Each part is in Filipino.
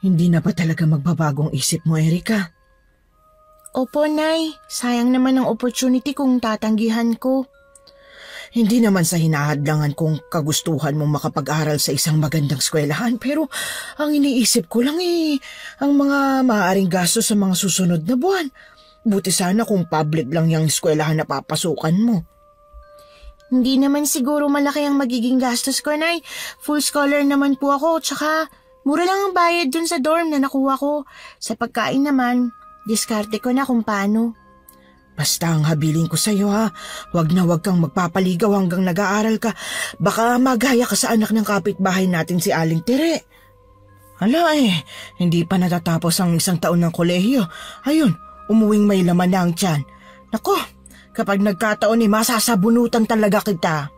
Hindi na ba talaga magbabagong isip mo, Erika? Opo, Nay. Sayang naman ang opportunity kung tatanggihan ko. Hindi naman sa hinahadlangan kung kagustuhan mong makapag-aral sa isang magandang eskwelahan, pero ang iniisip ko lang ang mga maaaring gastos sa mga susunod na buwan. Buti sana kung public lang yung eskwelahan na papasukan mo. Hindi naman siguro malaki ang magiging gastos ko, Nay. Full scholar naman po ako, tsaka mura lang ang bayad dun sa dorm na nakuha ko. Sa pagkain naman, diskarte ko na kung paano. Basta ang habiling ko sa'yo ha, wag kang magpapaligaw hanggang nag-aaral ka. Baka magaya ka sa anak ng kapitbahay natin si Aling Tere. Hala hindi pa natatapos ang 1 taon ng kolehiyo. Ayun, umuwing may laman na ang tiyan. Nako, kapag nagkataon masasabunutan talaga kita.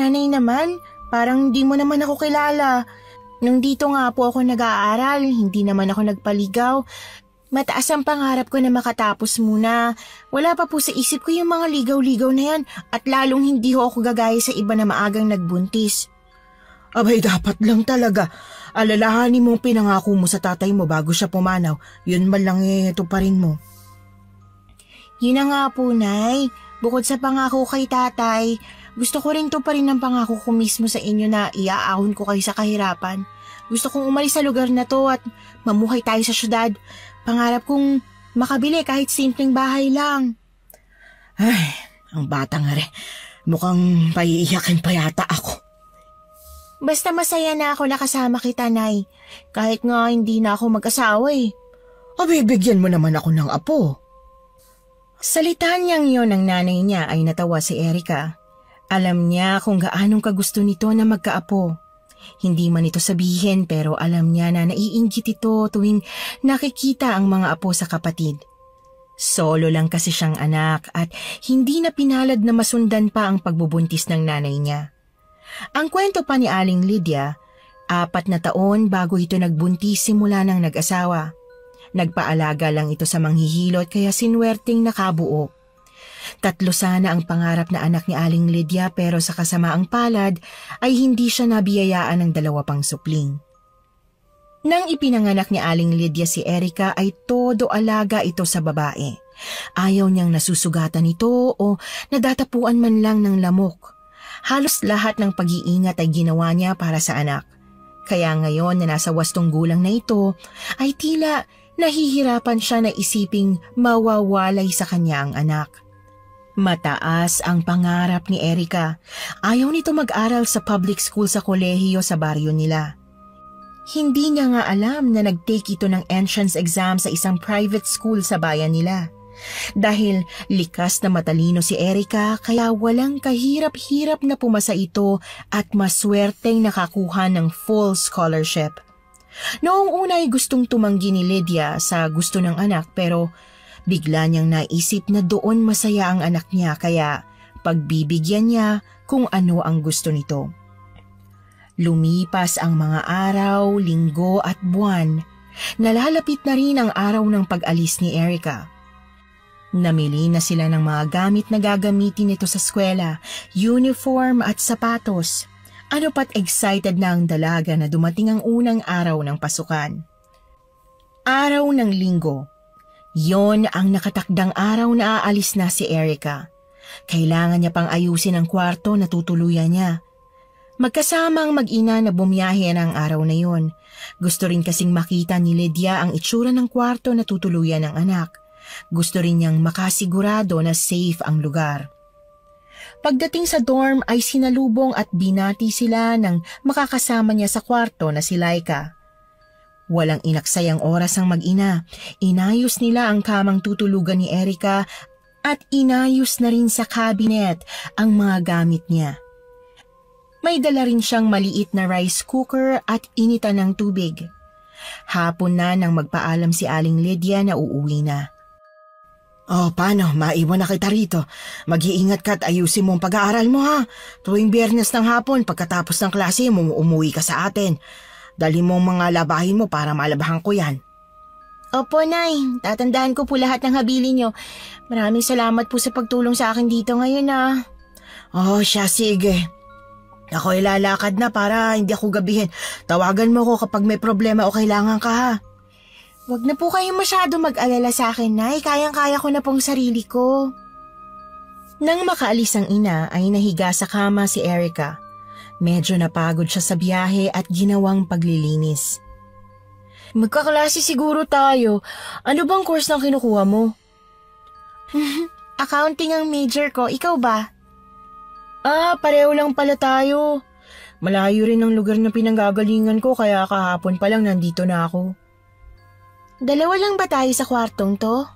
Nanay naman, parang hindi mo naman ako kilala. Nung dito nga po ako nag-aaral, hindi naman ako nagpaligaw. Mataas ang pangarap ko na makatapos muna. Wala pa po sa isip ko yung mga ligaw-ligaw na yan at lalong hindi ho ako gagaya sa iba na maagang nagbuntis. Abay dapat lang talaga. Alalahanin mong pinangako mo sa tatay mo bago siya pumanaw. Yun man lang ito pa rin mo. Yun na nga po, Nay. Bukod sa pangako kay tatay, gusto ko rin to pa rin ang pangako ko mismo sa inyo na iaahon ko kayo sa kahirapan. Gusto kong umalis sa lugar na to at mamuhay tayo sa syudad. Pangarap kong makabili kahit simpleng bahay lang. Ay, ang bata nga rin. Mukhang paiiyakin pa yata ako. Basta masaya na ako nakasama kita, Nay. Kahit nga hindi na ako mag-asawa Bibigyan mo naman ako ng apo. Salitaan niyang yon ng nanay niya ay natawa si Erika. Alam niya kung gaanong kagusto nito na magkaapo. Hindi man ito sabihin pero alam niya na naiinggit ito tuwing nakikita ang mga apo sa kapatid. Solo lang kasi siyang anak at hindi na pinalad na masundan pa ang pagbubuntis ng nanay niya. Ang kwento pa ni Aling Lydia, 4 na taon bago ito nagbuntis simula ng nag-asawa. Nagpaalaga lang ito sa manghihilot kaya sinwerteng nakabuo. 3 sana ang pangarap na anak ni Aling Lydia pero sa kasamaang palad ay hindi siya nabiyayaan ng 2 pang supling. Nang ipinanganak ni Aling Lydia si Erika ay todo alaga ito sa babae. Ayaw niyang nasusugatan ito o nadatapuan man lang ng lamok. Halos lahat ng pag-iingat ay ginawa niya para sa anak. Kaya ngayon na nasa 8 gulang na ito ay tila nahihirapan siya na isiping mawawalay sa kanya ang anak. Mataas ang pangarap ni Erika. Ayaw nito mag-aral sa public school sa kolehiyo sa baryo nila. Hindi niya nga alam na nag-take ito ng entrance exam sa isang private school sa bayan nila. Dahil likas na matalino si Erika kaya walang kahirap-hirap na pumasa ito at maswerteng nakakuha ng full scholarship. Noong una ay gustong tumanggi ni Lydia sa gusto ng anak pero bigla niyang naisip na doon masaya ang anak niya kaya pagbibigyan niya kung ano ang gusto nito. Lumipas ang mga araw, linggo at buwan. Nalalapit na rin ang araw ng pag-alis ni Erika. Namili na sila ng mga gamit na gagamitin nito sa eskwela, uniform at sapatos. Ano pat excited na ang dalaga na dumating ang unang araw ng pasukan. Araw ng linggo. Yon ang nakatakdang araw na aalis na si Erika. Kailangan niya pang ayusin ang kwarto na tutuluyan niya. Magkasama ang mag-ina na bumiyahe ng araw na yon. Gusto rin kasing makita ni Lydia ang itsura ng kwarto na tutuluyan ng anak. Gusto rin niyang makasigurado na safe ang lugar. Pagdating sa dorm ay sinalubong at binati sila ng makakasama niya sa kwarto na si Laika. Walang inaksayang oras ang mag-ina. Inayos nila ang kamang tutulugan ni Erika at inayos na rin sa cabinet ang mga gamit niya. May dala rin siyang maliit na rice cooker at initan ng tubig. Hapon na nang magpaalam si Aling Lydia na uuwi na. Paano? Maiwan na kita rito. Mag-iingat ka at ayusin mo ang pag-aaral mo ha. Tuwing Biyernes ng hapon pagkatapos ng klase mo umuwi ka sa atin. Dali mo mga labahin mo para malabahan ko yan. Opo, Nay. Tatandaan ko po lahat ng habilin niyo. Maraming salamat po sa pagtulong sa akin dito ngayon siya sige. Ako ay lalakad na para hindi ako gabihin. Tawagan mo ko kapag may problema o kailangan ka ha. Huwag na po kayong masyado mag-alala sa akin, Nay. Kayang-kaya ko na pong sarili ko. Nang makaalis ang ina ay nahiga sa kama si Erica. Medyo napagod siya sa biyahe at ginawang paglilinis. Magkaklase siguro tayo. Ano bang course na kinukuha mo? Accounting ang major ko. Ikaw ba? Pareho lang pala tayo. Malayo rin ang lugar na pinanggagalingan ko kaya kahapon pa lang nandito na ako. Dalawa lang ba tayo sa kwartong to?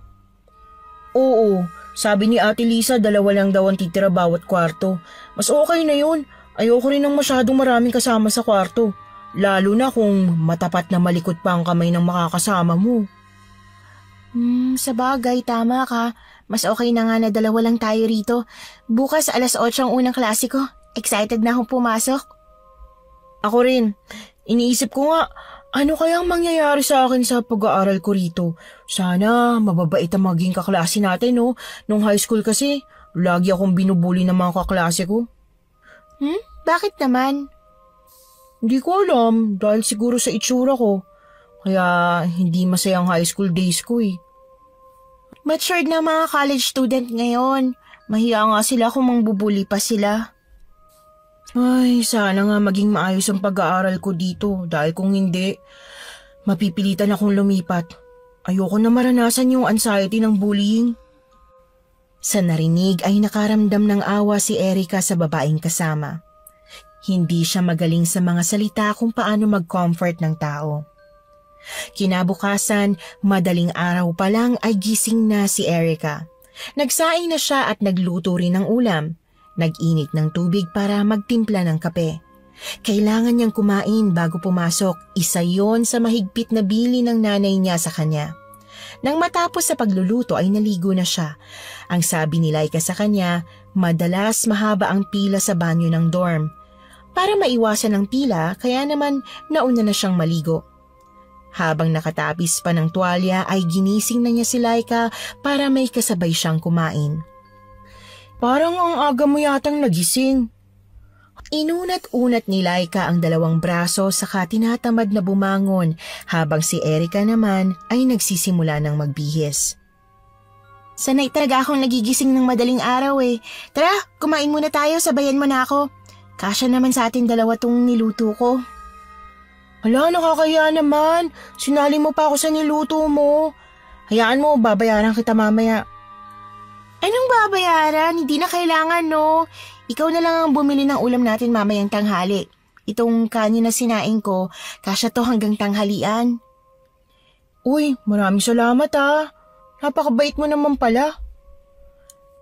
Oo, sabi ni Ate Lisa 2 lang daw ang titira bawat kwarto. Mas okay na yun. Ayoko rin ng masyadong maraming kasama sa kwarto. Lalo na kung matapat na malikot pa ang kamay ng makakasama mo. Sa bagay, tama ka. Mas okay na nga na 2 lang tayo rito. Bukas 8:00 ang unang klase ko. Excited na akong pumasok. Ako rin. Iniisip ko nga, ano kayang mangyayari sa akin sa pag-aaral ko rito? Sana mababait ang maging kaklase natin, no? Nung high school kasi, lagi akong binubuli ng mga kaklase ko. Bakit naman? Hindi ko alam, dahil siguro sa itsura ko. Kaya hindi masaya ang high school days ko eh. Matured na mga college student ngayon. Mahiya nga sila kung mangbubuli pa sila. Ay, sana nga maging maayos ang pag-aaral ko dito dahil kung hindi, mapipilitan akong lumipat. Ayoko na maranasan yung anxiety ng bullying. Sa narinig ay nakaramdam ng awa si Erica sa babaeng kasama. Hindi siya magaling sa mga salita kung paano mag-comfort ng tao. Kinabukasan, madaling araw pa lang ay gising na si Erica. Nagsaing na siya at nagluto rin ng ulam. Nag-init ng tubig para magtimpla ng kape. Kailangan niyang kumain bago pumasok. Isa yon sa mahigpit na bili ng nanay niya sa kanya. Nang matapos sa pagluluto ay naligo na siya. Ang sabi ni Laika sa kanya, madalas mahaba ang pila sa banyo ng dorm. Para maiwasan ang pila, kaya naman nauna na siyang maligo. Habang nakatapis pa ng tuwalya ay ginising na niya si Laika para may kasabay siyang kumain. Parang ang aga mo yatang nagising. Inunat-unat ni Laika ang 2 braso saka tinatamad na bumangon habang si Erica naman ay nagsisimula ng magbihis. Sanay talaga akong nagigising ng madaling araw eh. Tara, kumain muna tayo, sabayan mo na ako. Kasya naman sa atin 2 tong niluto ko. Hala, nakakaya naman. Sinali mo pa ako sa niluto mo. Hayaan mo, babayaran kita mamaya. Anong babayaran? Hindi na kailangan, no? Ikaw na lang ang bumili ng ulam natin mamayang tanghali. Itong kanin na sinaing ko, kasya to hanggang tanghalian. Uy, maraming salamat ah. Napakabait mo naman pala.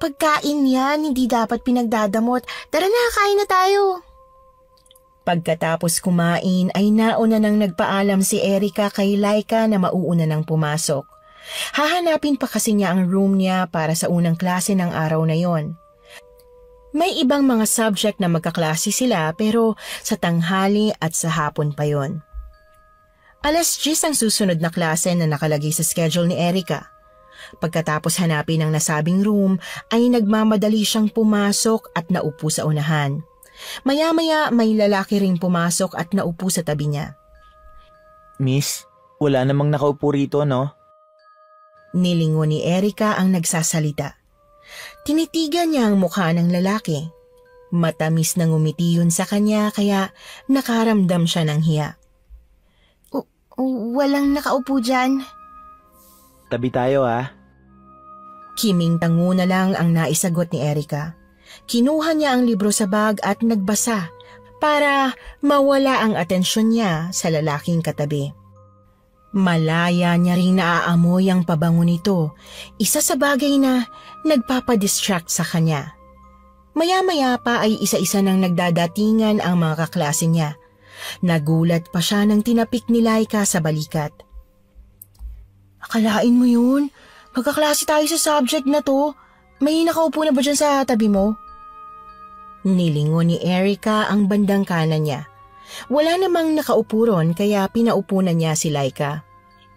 Pagkain yan, hindi dapat pinagdadamot. Tara na, kain na tayo. Pagkatapos kumain ay nauna nang nagpaalam si Erica kay Laika na mauuna nang pumasok. Hahanapin pa kasi niya ang room niya para sa unang klase ng araw na yon. May ibang mga subject na magkaklase sila pero sa tanghali at sa hapon pa yon. 10:00 ang susunod na klase na nakalagay sa schedule ni Erica. Pagkatapos hanapin ang nasabing room ay nagmamadali siyang pumasok at naupo sa unahan. Maya-maya may lalaki ring pumasok at naupo sa tabi niya. Miss, wala namang nakaupo rito, no? Nilingon ni Erica ang nagsasalita. Tinitigan niya ang mukha ng lalaki. Matamis na ngumiti yun sa kanya kaya nakaramdam siya ng hiya. Walang nakaupo dyan. Tabi tayo ah. Kiming tango na lang ang naisagot ni Erica. Kinuha niya ang libro sa bag at nagbasa para mawala ang atensyon niya sa lalaking katabi. Malaya niya ring naaamoy ang pabango nito, isa sa bagay na nagpapadistract sa kanya. Maya-maya pa ay isa-isa nang nagdadatingan ang mga kaklase niya. Nagulat pa siya nang tinapik ni Laika sa balikat. Akalain mo yun? Magkaklase tayo sa subject na to. May nakaupo na ba dyan sa tabi mo? Nilingon ni Erica ang bandang kanan niya. Wala namang nakaupo ron kaya pinaupo na niya si Laika.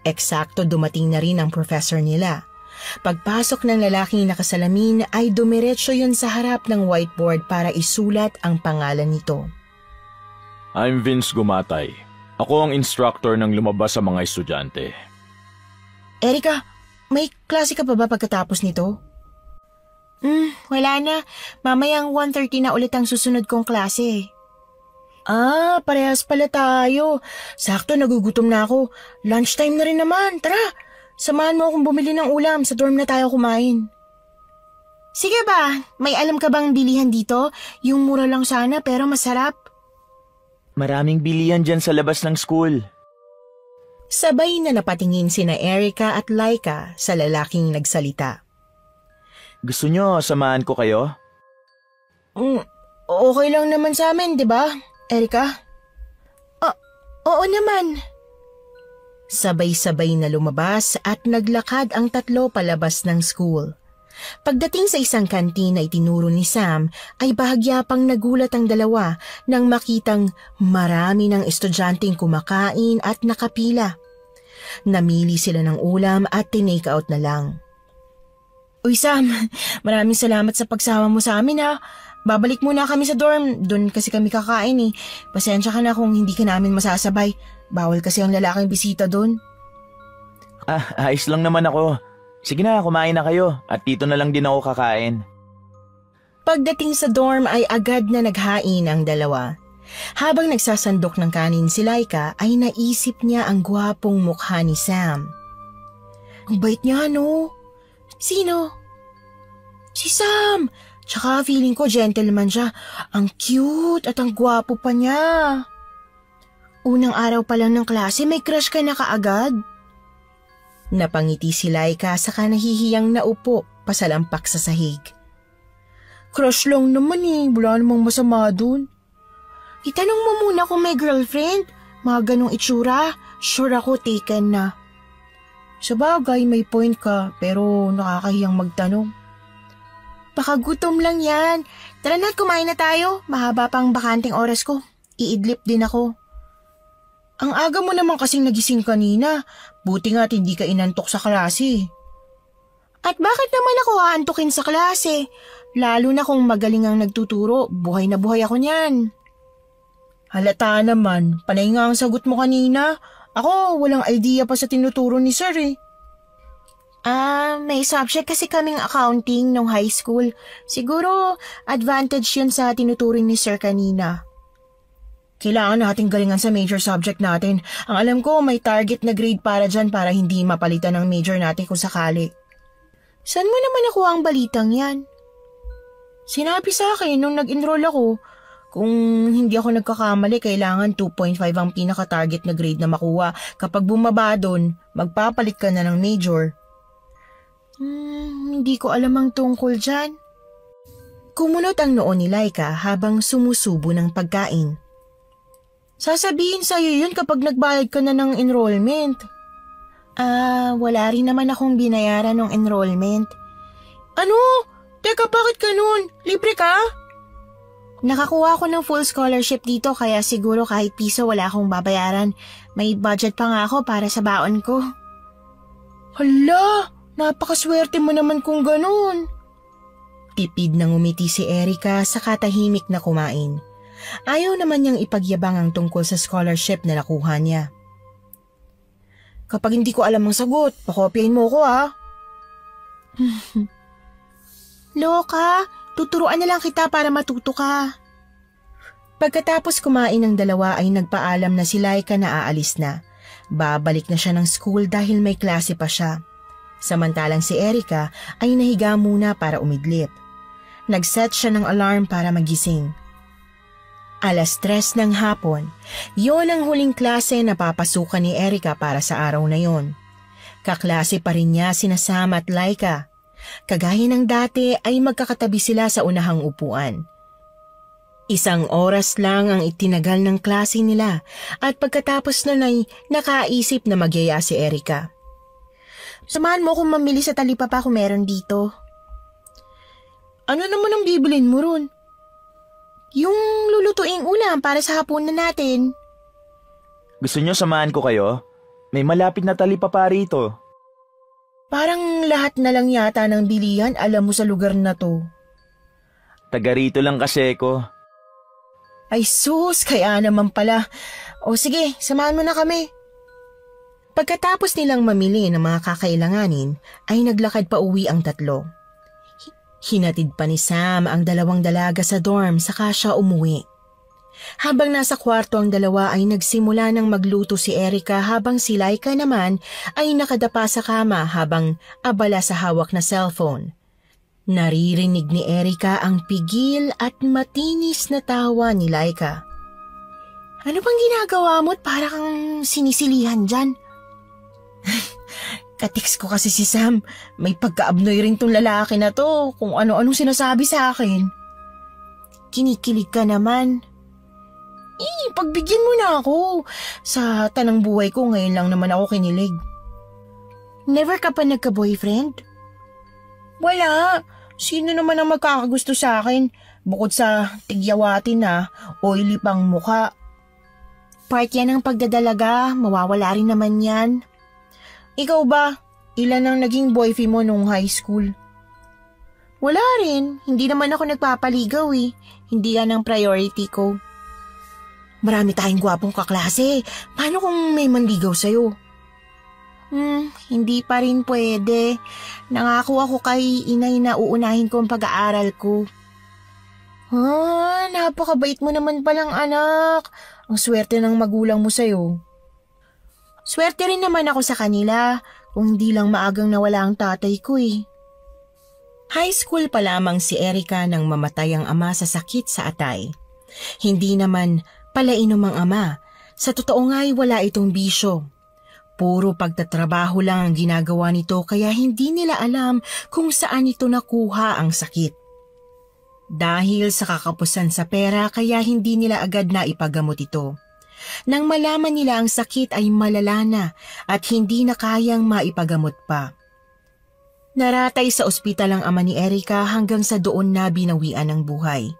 Eksakto dumating na rin ang professor nila. Pagpasok ng lalaking nakasalamin ay dumiretso yun sa harap ng whiteboard para isulat ang pangalan nito. I'm Vince Gumatay. Ako ang instructor ng lumabas sa mga estudyante. Erika, may klase ka pa ba pagkatapos nito? Wala na. Mamayang 1:30 na ulit ang susunod kong klase. Parehas pala tayo. Sakto, nagugutom na ako. Lunchtime na rin naman. Tara, samahan mo akong bumili ng ulam. Sa dorm na tayo kumain. Sige ba, may alam ka bang bilihan dito? Yung mura lang sana pero masarap. Maraming bilihan dyan sa labas ng school. Sabay na napatingin sina Erica at Laika sa lalaking nagsalita. Gusto nyo samahan ko kayo? Okay lang naman sa amin, di ba, Erica? Oo naman. Sabay-sabay na lumabas at naglakad ang tatlo palabas ng school. Pagdating sa isang kantina itinuro ni Sam ay bahagya pang nagulat ang dalawa nang makitang marami ng estudyanteng kumakain at nakapila. Namili sila ng ulam at tinake out na lang. Uy Sam, maraming salamat sa pagsama mo sa amin ha. Babalik muna kami sa dorm, doon kasi kami kakain eh. Pasensya ka na kung hindi ka namin masasabay. Bawal kasi ang lalaking bisita doon. Ayos lang naman ako. Sige na, kumain na kayo at dito na lang din ako kakain. Pagdating sa dorm ay agad na naghain ang dalawa. Habang nagsasandok ng kanin si Laika ay naisip niya ang gwapong mukha ni Sam. Ang bait niya, no? Sino? Si Sam! Tsaka feeling ko gentleman siya. Ang cute at ang gwapo pa niya. Unang araw pa lang ng klase, may crush ka na kaagad? Napangiti si Laika saka nahihiyang naupo pasalampak sa sahig. Crush lang naman eh, wala namang masama dun. Itanong mo muna kung may girlfriend. Mga ganong itsura, sure ako taken na. Sabagay, may point ka, pero nakakahiyang magtanong. Baka gutom lang yan. Tara na, kumain na tayo. Mahaba pang bakanting oras ko. Iidlip din ako. Ang aga mo naman kasing nagising kanina. Buti nga't hindi ka inantok sa klase. At bakit naman ako aantukin sa klase? Lalo na kung magaling ang nagtuturo, buhay na buhay ako niyan. Halata naman, panay nga ang sagot mo kanina. Ako, walang idea pa sa tinuturo ni sir eh. May subject kasi kaming accounting nung high school. Siguro, advantage yun sa tinuturing ni sir kanina. Kailangan nating galingan sa major subject natin. Ang alam ko, may target na grade para dyan para hindi mapalitan ng major natin kung sakali. Saan mo naman nakuha ang balitang yan? Sinabi sa akin nung nag-enroll ako, kung hindi ako nagkakamali, kailangan 2.5 ang pinaka-target na grade na makuha. Kapag bumaba doon, magpapalit ka na ng major. Hindi ko alam ang tungkol dyan. Kumunot ang noo ni Laika habang sumusubo ng pagkain. Sasabihin sa'yo yun kapag nagbayad ka na ng enrollment. Wala rin naman akong binayaran ng enrollment. Ano? Teka, bakit ganun? Libre ka? Nakakuha ko ng full scholarship dito kaya siguro kahit piso wala akong babayaran. May budget pa nga ako para sa baon ko. Hala, napakaswerte mo naman kung ganun. Tipid na ngumiti si Erica sa katahimik na kumain. Ayaw naman niyang ipagyabang ang tungkol sa scholarship na nakuha niya. Kapag hindi ko alam ang sagot, pakopyahin mo ko ha. Loka, tuturuan na lang kita para matuto ka. Pagkatapos kumain ng dalawa ay nagpaalam na si Laika na aalis na. Babalik na siya ng school dahil may klase pa siya. Samantalang si Erica ay nahiga muna para umidlip. Nag-set siya ng alarm para magising. 3:00 ng hapon, yon ang huling klase na papasukan ni Erica para sa araw na yon. Kaklase pa rin niya sina Sam at Laika. Kagaya ng dati ay magkakatabi sila sa unahang upuan. 1 oras lang ang itinagal ng klase nila at pagkatapos nun ay nakaisip na magyaya si Erica. Samahan mo kung mamili sa talipapa kung meron dito. Ano naman ang bibilin mo ron? Yung lulutuing ulam para sa hapunan natin. Gusto nyo samahan ko kayo? May malapit na talipapa rito. Parang lahat na lang yata ng bilihan alam mo sa lugar na to. Taga rito lang kasi ko. Ay sus, kaya naman pala. O sige, samahan mo na kami. Pagkatapos nilang mamili ng mga kakailanganin, ay naglakad pa uwi ang tatlo. Hinatid pa ni Sam ang 2 dalaga sa dorm saka siya umuwi. Habang nasa kwarto ang dalawa ay nagsimula ng magluto si Erica habang si Laika naman ay nakadapa sa kama habang abala sa hawak na cellphone. Naririnig ni Erica ang pigil at matinis na tawa ni Laika. Ano bang ginagawa mo at para kang sinisilihan dyan? Katiks ko kasi si Sam. May pagkaabnoy rin tong lalaki na to kung ano-anong sinasabi sa akin. Kinikilig ka naman. Pagbigyan mo na ako. Sa tanang buhay ko ngayon lang naman ako kinilig. Never ka pa nagka-boyfriend? Wala. Sino naman ang magkakagusto sa akin? Bukod sa tigyawatin na oily pang mukha. Part yan ng pagdadalaga. Mawawala rin naman yan. Ikaw ba? Ilan ang naging boyfriend mo nung high school? Wala rin. Hindi naman ako nagpapaligaw eh. Hindi yan ang priority ko. Marami tayong gwapong kaklase. Paano kung may manligaw sa'yo? Hindi pa rin pwede. Nangako ako kay inay na uunahin ko ang pag-aaral ko. Napakabait mo naman palang anak. Ang swerte ng magulang mo sa'yo. Swerte rin naman ako sa kanila. Kung hindi lang maagang nawala ang tatay ko eh. High school pa lamang si Erica nang mamatay ang ama sa sakit sa atay. Hindi naman palainom ang ama. Sa totoo nga'y wala itong bisyo. Puro pagtatrabaho lang ang ginagawa nito kaya hindi nila alam kung saan ito nakuha ang sakit. Dahil sa kakapusan sa pera kaya hindi nila agad na ipagamot ito. Nang malaman nila ang sakit ay malala na at hindi na kayang maipagamot pa. Naratay sa ospital ang ama ni Erica hanggang sa doon na binawian ng buhay.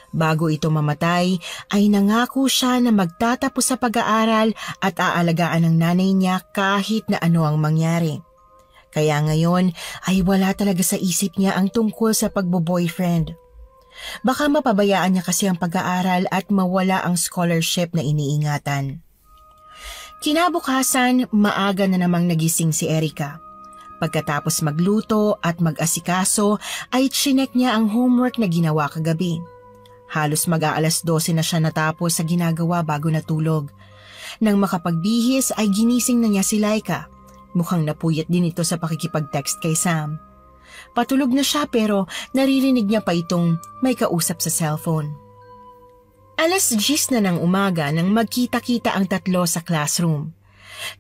Bago ito mamatay, ay nangako siya na magtatapos sa pag-aaral at aalagaan ng nanay niya kahit na ano ang mangyari. Kaya ngayon ay wala talaga sa isip niya ang tungkol sa pagbo-boyfriend. Baka mapabayaan niya kasi ang pag-aaral at mawala ang scholarship na iniingatan. Kinabukasan, maaga na namang nagising si Erica. Pagkatapos magluto at mag-asikaso ay chinek niya ang homework na ginawa kagabi. Halos mag-aalas 12 na siya natapos sa ginagawa bago natulog. Nang makapagbihis ay ginising na niya si Laika. Mukhang napuyat din ito sa pakikipag-text kay Sam. Patulog na siya pero naririnig niya pa itong may kausap sa cellphone. Alas 10 na ng umaga nang magkita-kita ang tatlo sa classroom.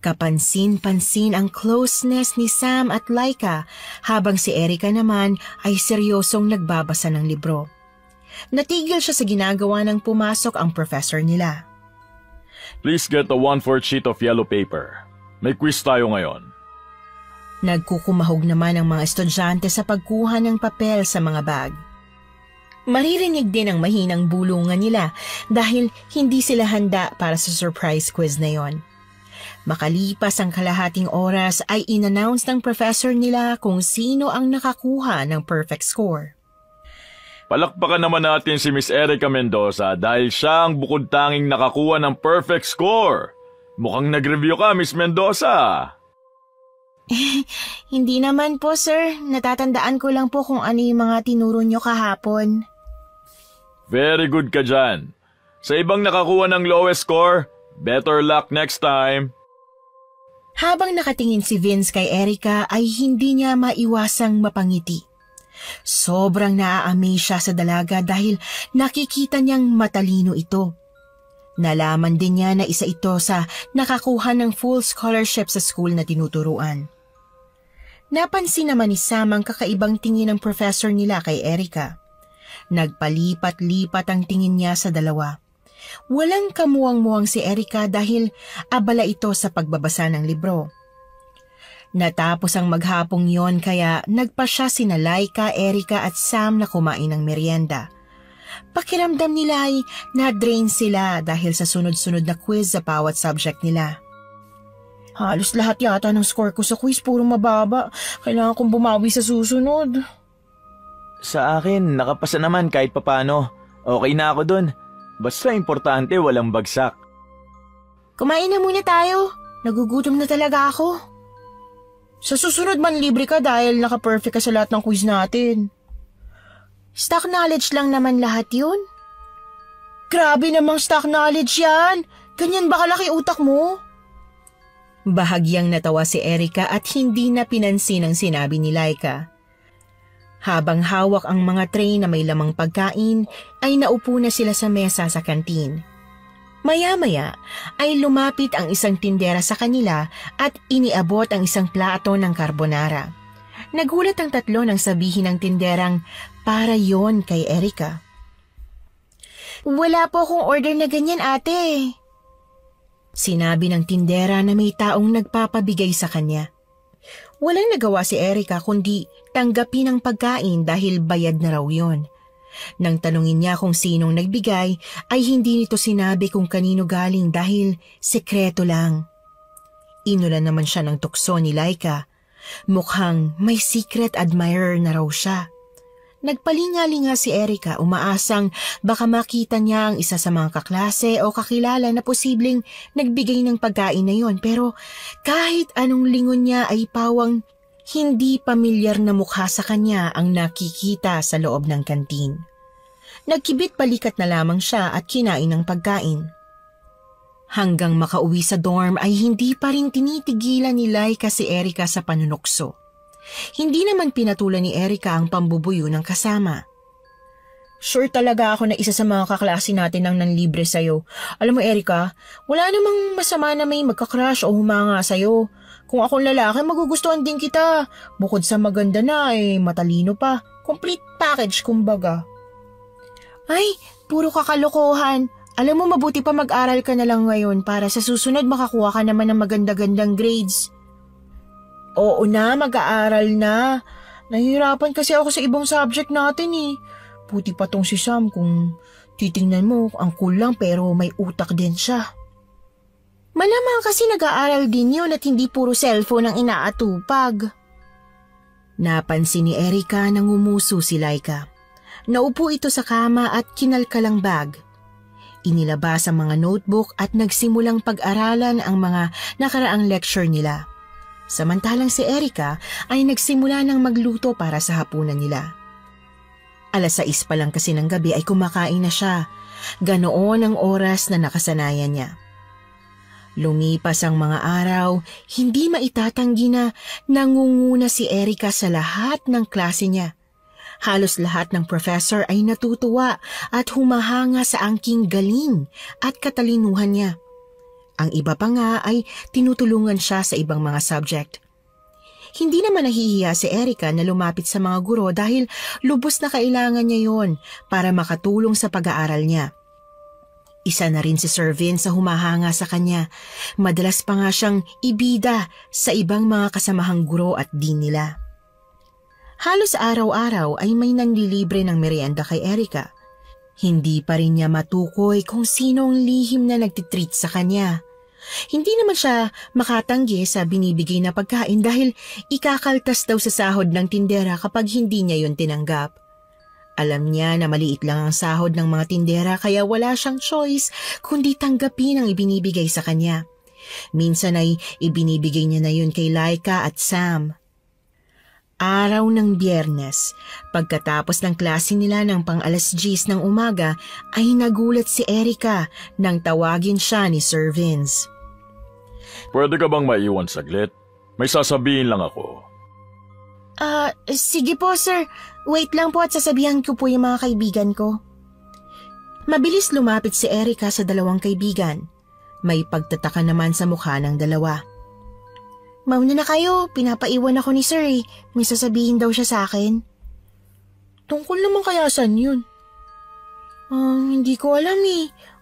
Kapansin-pansin ang closeness ni Sam at Laika habang si Erica naman ay seryosong nagbabasa ng libro. Natigil siya sa ginagawa nang pumasok ang professor nila. Please get a 1/4 sheet of yellow paper. May quiz tayo ngayon. Nagkukumahog naman ang mga estudyante sa pagkuha ng papel sa mga bag. Maririnig din ang mahinang bulungan nila dahil hindi sila handa para sa surprise quiz na yon. Makalipas ang kalahating oras ay in-announce ng professor nila kung sino ang nakakuha ng perfect score. Palakpakan naman natin si Miss Erica Mendoza dahil siya ang bukod tanging nakakuha ng perfect score. Mukhang nag-review ka, Miss Mendoza. Hindi naman po, sir. Natatandaan ko lang po kung ano yung mga tinuro nyo kahapon. Very good ka dyan. Sa ibang nakakuha ng lowest score, better luck next time. Habang nakatingin si Vince kay Erica ay hindi niya maiwasang mapangiti. Sobrang naa-amaze siya sa dalaga dahil nakikita niyang matalino ito. Nalaman din niya na isa ito sa nakakuha ng full scholarship sa school na tinuturuan. Napansin naman ni Sam ang kakaibang tingin ng professor nila kay Erica. Nagpalipat-lipat ang tingin niya sa dalawa. Walang kamuwang-muwang si Erica dahil abala ito sa pagbabasa ng libro. Natapos ang maghapong yon kaya nagpa siya sina Laika, Erica at Sam na kumain ng merienda. Pakiramdam nila ay na-drain sila dahil sa sunod-sunod na quiz sa bawat subject nila. Halos lahat yata ng score ko sa quiz puro mababa. Kailangan kong bumawi sa susunod. Sa akin, nakapasa naman kahit papano. Okay na ako dun. Basta importante walang bagsak. Kumain na muna tayo. Nagugutom na talaga ako. Sa susunod man libre ka dahil naka-perfect ka sa lahat ng quiz natin. Stock knowledge lang naman lahat yun. Grabe namang stock knowledge yan. Ganyan ba kalaki utak mo? Bahagyang natawa si Erica at hindi na pinansin ang sinabi ni Laika. Habang hawak ang mga tray na may lamang pagkain, ay naupo na sila sa mesa sa kantin. Maya-maya ay lumapit ang isang tindera sa kanila at iniabot ang isang plato ng carbonara. Nagulat ang tatlo nang sabihin ng tinderang para yon kay Erica. Wala po akong order na ganyan, ate. Sinabi ng tindera na may taong nagpapabigay sa kanya. Walang nagawa si Erica kundi tanggapin ang pagkain dahil bayad na raw yon. Nang tanungin niya kung sinong nagbigay ay hindi nito sinabi kung kanino galing dahil sekreto lang. Inulan naman siya ng tukso ni Laika. Mukhang may secret admirer na raw siya. Nagpalingalinga si Erica umaasang baka makita niya ang isa sa mga kaklase o kakilala na posibleng nagbigay ng pagkain na yon, pero kahit anong lingon niya ay pawang hindi pamilyar na mukha sa kanya ang nakikita sa loob ng kantin. Nagkibit balikat na lamang siya at kinain ng pagkain. Hanggang makauwi sa dorm ay hindi pa rin tinitigilan ni Laika si Erica sa panunukso. Hindi naman pinatulan ni Erica ang pambubuyo ng kasama. Sure talaga ako na isa sa mga kaklase natin ang nanlibre sa'yo. Alam mo Erica, wala namang masama na may magka-crush o humanga sa'yo. Kung akong lalaki, magugustuhan din kita. Bukod sa maganda na, matalino pa. Complete package kumbaga. Ay, puro kakalokohan. Alam mo, mabuti pa mag-aral ka na lang ngayon para sa susunod makakuha ka naman ng maganda-gandang grades. Oo na, mag-aaral na. Nahihirapan kasi ako sa ibang subject natin Buti pa tong si Sam kung titingnan mo, ang cool lang pero may utak din siya. Malamang kasi nag-aaral din yun at hindi puro cellphone ang inaatupag. Napansin ni Erica nang umuso si Laika. Naupo ito sa kama at kinalkalang bag. Inilabas ang mga notebook at nagsimulang pag-aralan ang mga nakaraang lecture nila. Samantalang si Erica ay nagsimula ng magluto para sa hapunan nila. 6:00 pa lang kasi ng gabi ay kumakain na siya. Ganoon ang oras na nakasanayan niya. Lumipas ang mga araw, hindi maitatanggi na nangunguna si Erica sa lahat ng klase niya. Halos lahat ng professor ay natutuwa at humahanga sa angking galing at katalinuhan niya. Ang iba pa nga ay tinutulungan siya sa ibang mga subject. Hindi naman nahihiya si Erica na lumapit sa mga guro dahil lubos na kailangan niya yon para makatulong sa pag-aaral niya. Isa na rin si Sir Vince sa humahanga sa kanya. Madalas pa nga siyang ibida sa ibang mga kasamahang guro at dean nila. Halos araw-araw ay may nanlilibre ng merienda kay Erica. Hindi pa rin niya matukoy kung sino ang lihim na nagtitreat sa kanya. Hindi naman siya makatanggi sa binibigay na pagkain dahil ikakaltas daw sa sahod ng tindera kapag hindi niya yon tinanggap. Alam niya na maliit lang ang sahod ng mga tindera kaya wala siyang choice kundi tanggapin ang ibinibigay sa kanya. Minsan ay ibinibigay niya na yun kay Laika at Sam. Araw ng Biyernes, pagkatapos ng klase nila ng pang-10:00 ng umaga, ay nagulat si Erica nang tawagin siya ni Sir Vince. Pwede ka bang maiwan saglit? May sasabihin lang ako. Sige po sir. Wait lang po at sasabihan ko po yung mga kaibigan ko. Mabilis lumapit si Erica sa dalawang kaibigan. May pagtataka naman sa mukha ng dalawa. Mauna na kayo, pinapaiwan ako ni sir May sasabihin daw siya sa akin. Tungkol naman kaya saan yun? Hindi ko alam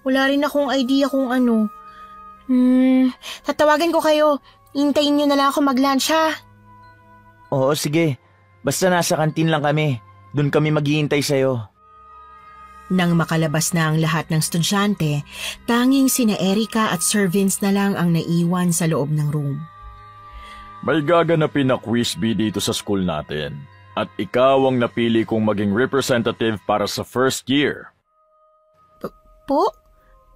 Wala rin akong idea kung ano. Tatawagan ko kayo. Hintayin niyo na lang ako mag-lunch ha. Oo, sige. Basta nasa kantin lang kami. Doon kami maghihintay sa'yo. Nang makalabas na ang lahat ng estudyante, tanging sina Erica at Sir Vince na lang ang naiwan sa loob ng room. May gaganapin na quiz bee dito sa school natin at ikaw ang napili kong maging representative para sa first year. Po?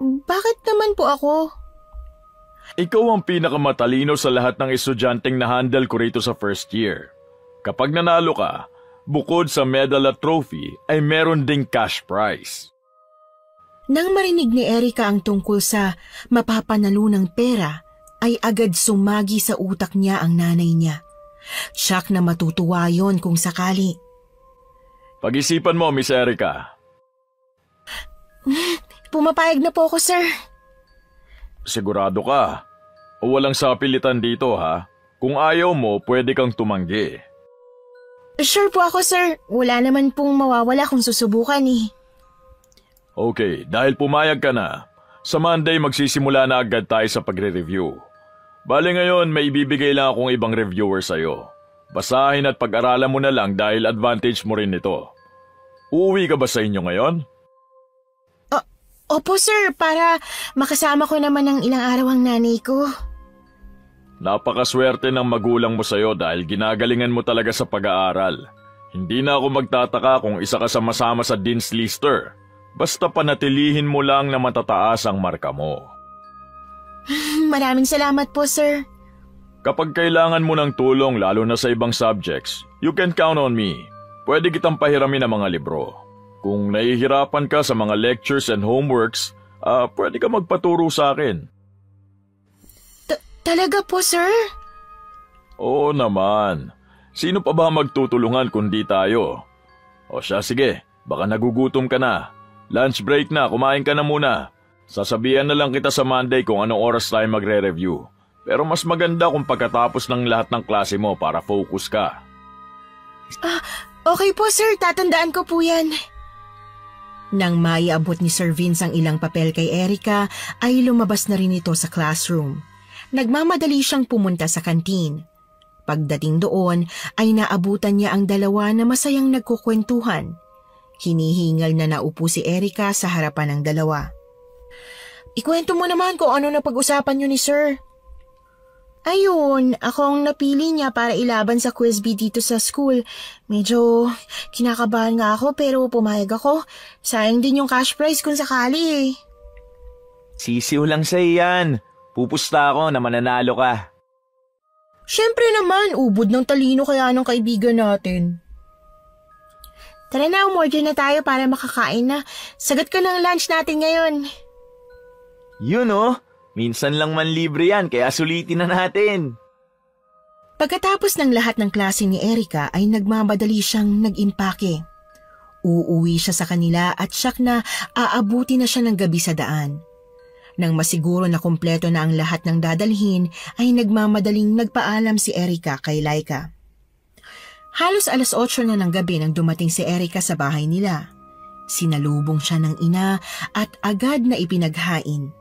Bakit naman po ako? Ikaw ang pinakamatalino sa lahat ng estudyanteng na-handle ko rito sa first year. Kapag nanalo ka, bukod sa medal at trophy, ay meron ding cash prize. Nang marinig ni Erica ang tungkol sa mapapanalunang pera, ay agad sumagi sa utak niya ang nanay niya. Tiyak na matutuwa yon kung sakali. Pag-isipan mo, Miss Erica. Pumapayag na po ako, sir. Sigurado ka? O walang sapilitan dito, ha? Kung ayaw mo, pwede kang tumanggi. Sure po ako, sir. Wala naman pong mawawala kung susubukan eh. Okay, dahil pumayag ka na, sa Monday magsisimula na agad tayo sa pagre-review. Bale ngayon, may ibibigay lang akong ibang reviewer sa'yo. Basahin at pag-aralan mo na lang dahil advantage mo rin ito. Uuwi ka ba sa inyo ngayon? Opo, sir. Para makasama ko naman ng ilang araw ang nanay ko. Napakaswerte ng magulang mo sa'yo dahil ginagalingan mo talaga sa pag-aaral. Hindi na ako magtataka kung isa ka sama-sama sa Dean's Lister. Basta panatilihin mo lang na matataas ang marka mo. Maraming salamat po, sir. Kapag kailangan mo ng tulong lalo na sa ibang subjects, you can count on me. Pwede kitang pahiramin ang mga libro. Kung nahihirapan ka sa mga lectures and homeworks, pwede ka magpaturo sa akin. Talaga po, sir? Oo naman. Sino pa ba magtutulungan kundi tayo? O siya, sige. Baka nagugutom ka na. Lunch break na, kumain ka na muna. Sasabihan na lang kita sa Monday kung anong oras tayo magre-review. Pero mas maganda kung pagkatapos ng lahat ng klase mo para focus ka. Okay po, sir. Tatandaan ko po yan. Nang maiabot ni Sir Vince ang ilang papel kay Erica, ay lumabas na rin ito sa classroom. Nagmamadali siyang pumunta sa kantin. Pagdating doon, ay naabutan niya ang dalawa na masayang nagkukwentuhan. Hinihingal na naupo si Erica sa harapan ng dalawa. Ikwento mo naman kung ano na pag-usapan niyo ni sir. Ayun, ako ang napili niya para ilaban sa quiz bee dito sa school. Medyo kinakabahan nga ako pero pumayag ako. Sayang din yung cash prize kung sakali eh. Sisiw lang sa'yo yan. Pupusta ako na mananalo ka. Siyempre naman, ubod ng talino kaya ng kaibigan natin. Tara na, umorder na tayo para makakain na. Sagat ka ng lunch natin ngayon. Yun oh, minsan lang man libre yan kaya sulitin na natin. Pagkatapos ng lahat ng klase ni Erica ay nagmamadali siyang nag-impake. Uuwi siya sa kanila at siyak na aabuti na siya ng gabi sa daan. Nang masiguro na kumpleto na ang lahat ng dadalhin ay nagmamadaling nagpaalam si Erica kay Laika. Halos 8:00 na ng gabi nang dumating si Erica sa bahay nila. Sinalubong siya ng ina at agad na ipinaghain.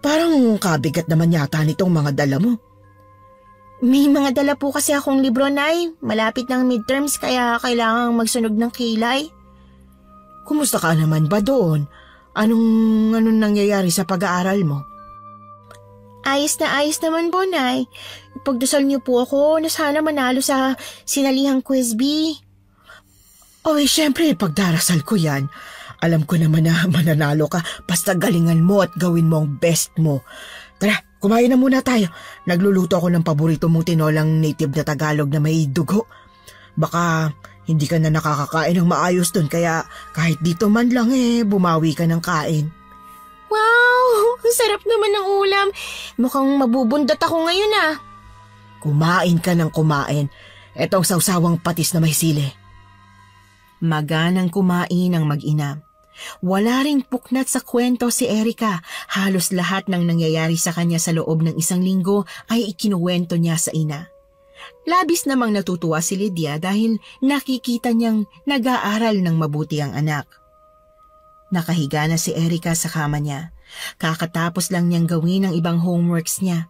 Parang kabigat naman yata nitong mga dala mo. May mga dala po kasi akong libro, Nay. Malapit ng midterms kaya kailangang magsunog ng kilay. Kumusta ka naman ba doon? Anong nangyayari sa pag-aaral mo? Ayos na ayos naman po, Nay. Ipagdasal niyo po ako na sana manalo sa sinalihang quiz bee. Oy, syempre, pagdarasal ko yan. Alam ko naman na mananalo ka, basta galingan mo at gawin mo ang best mo. Tara, kumain na muna tayo. Nagluluto ako ng paborito mong tinolang native na Tagalog na may dugo. Baka hindi ka na nakakakain ng maayos dun, kaya kahit dito man lang bumawi ka ng kain. Wow! Ang sarap naman ng ulam. Mukhang mabubundat ako ngayon ah. Kumain ka ng kumain. Etong sawsawang patis na may sili. Maganang kumain ang mag-ina. Wala ring puknat sa kwento si Erica. Halos lahat ng nangyayari sa kanya sa loob ng 1 linggo ay ikinuwento niya sa ina. Labis namang natutuwa si Lydia dahil nakikita niyang nag-aaral ng mabuti ang anak. Nakahiga na si Erica sa kama niya. Kakatapos lang niyang gawin ang ibang homeworks niya.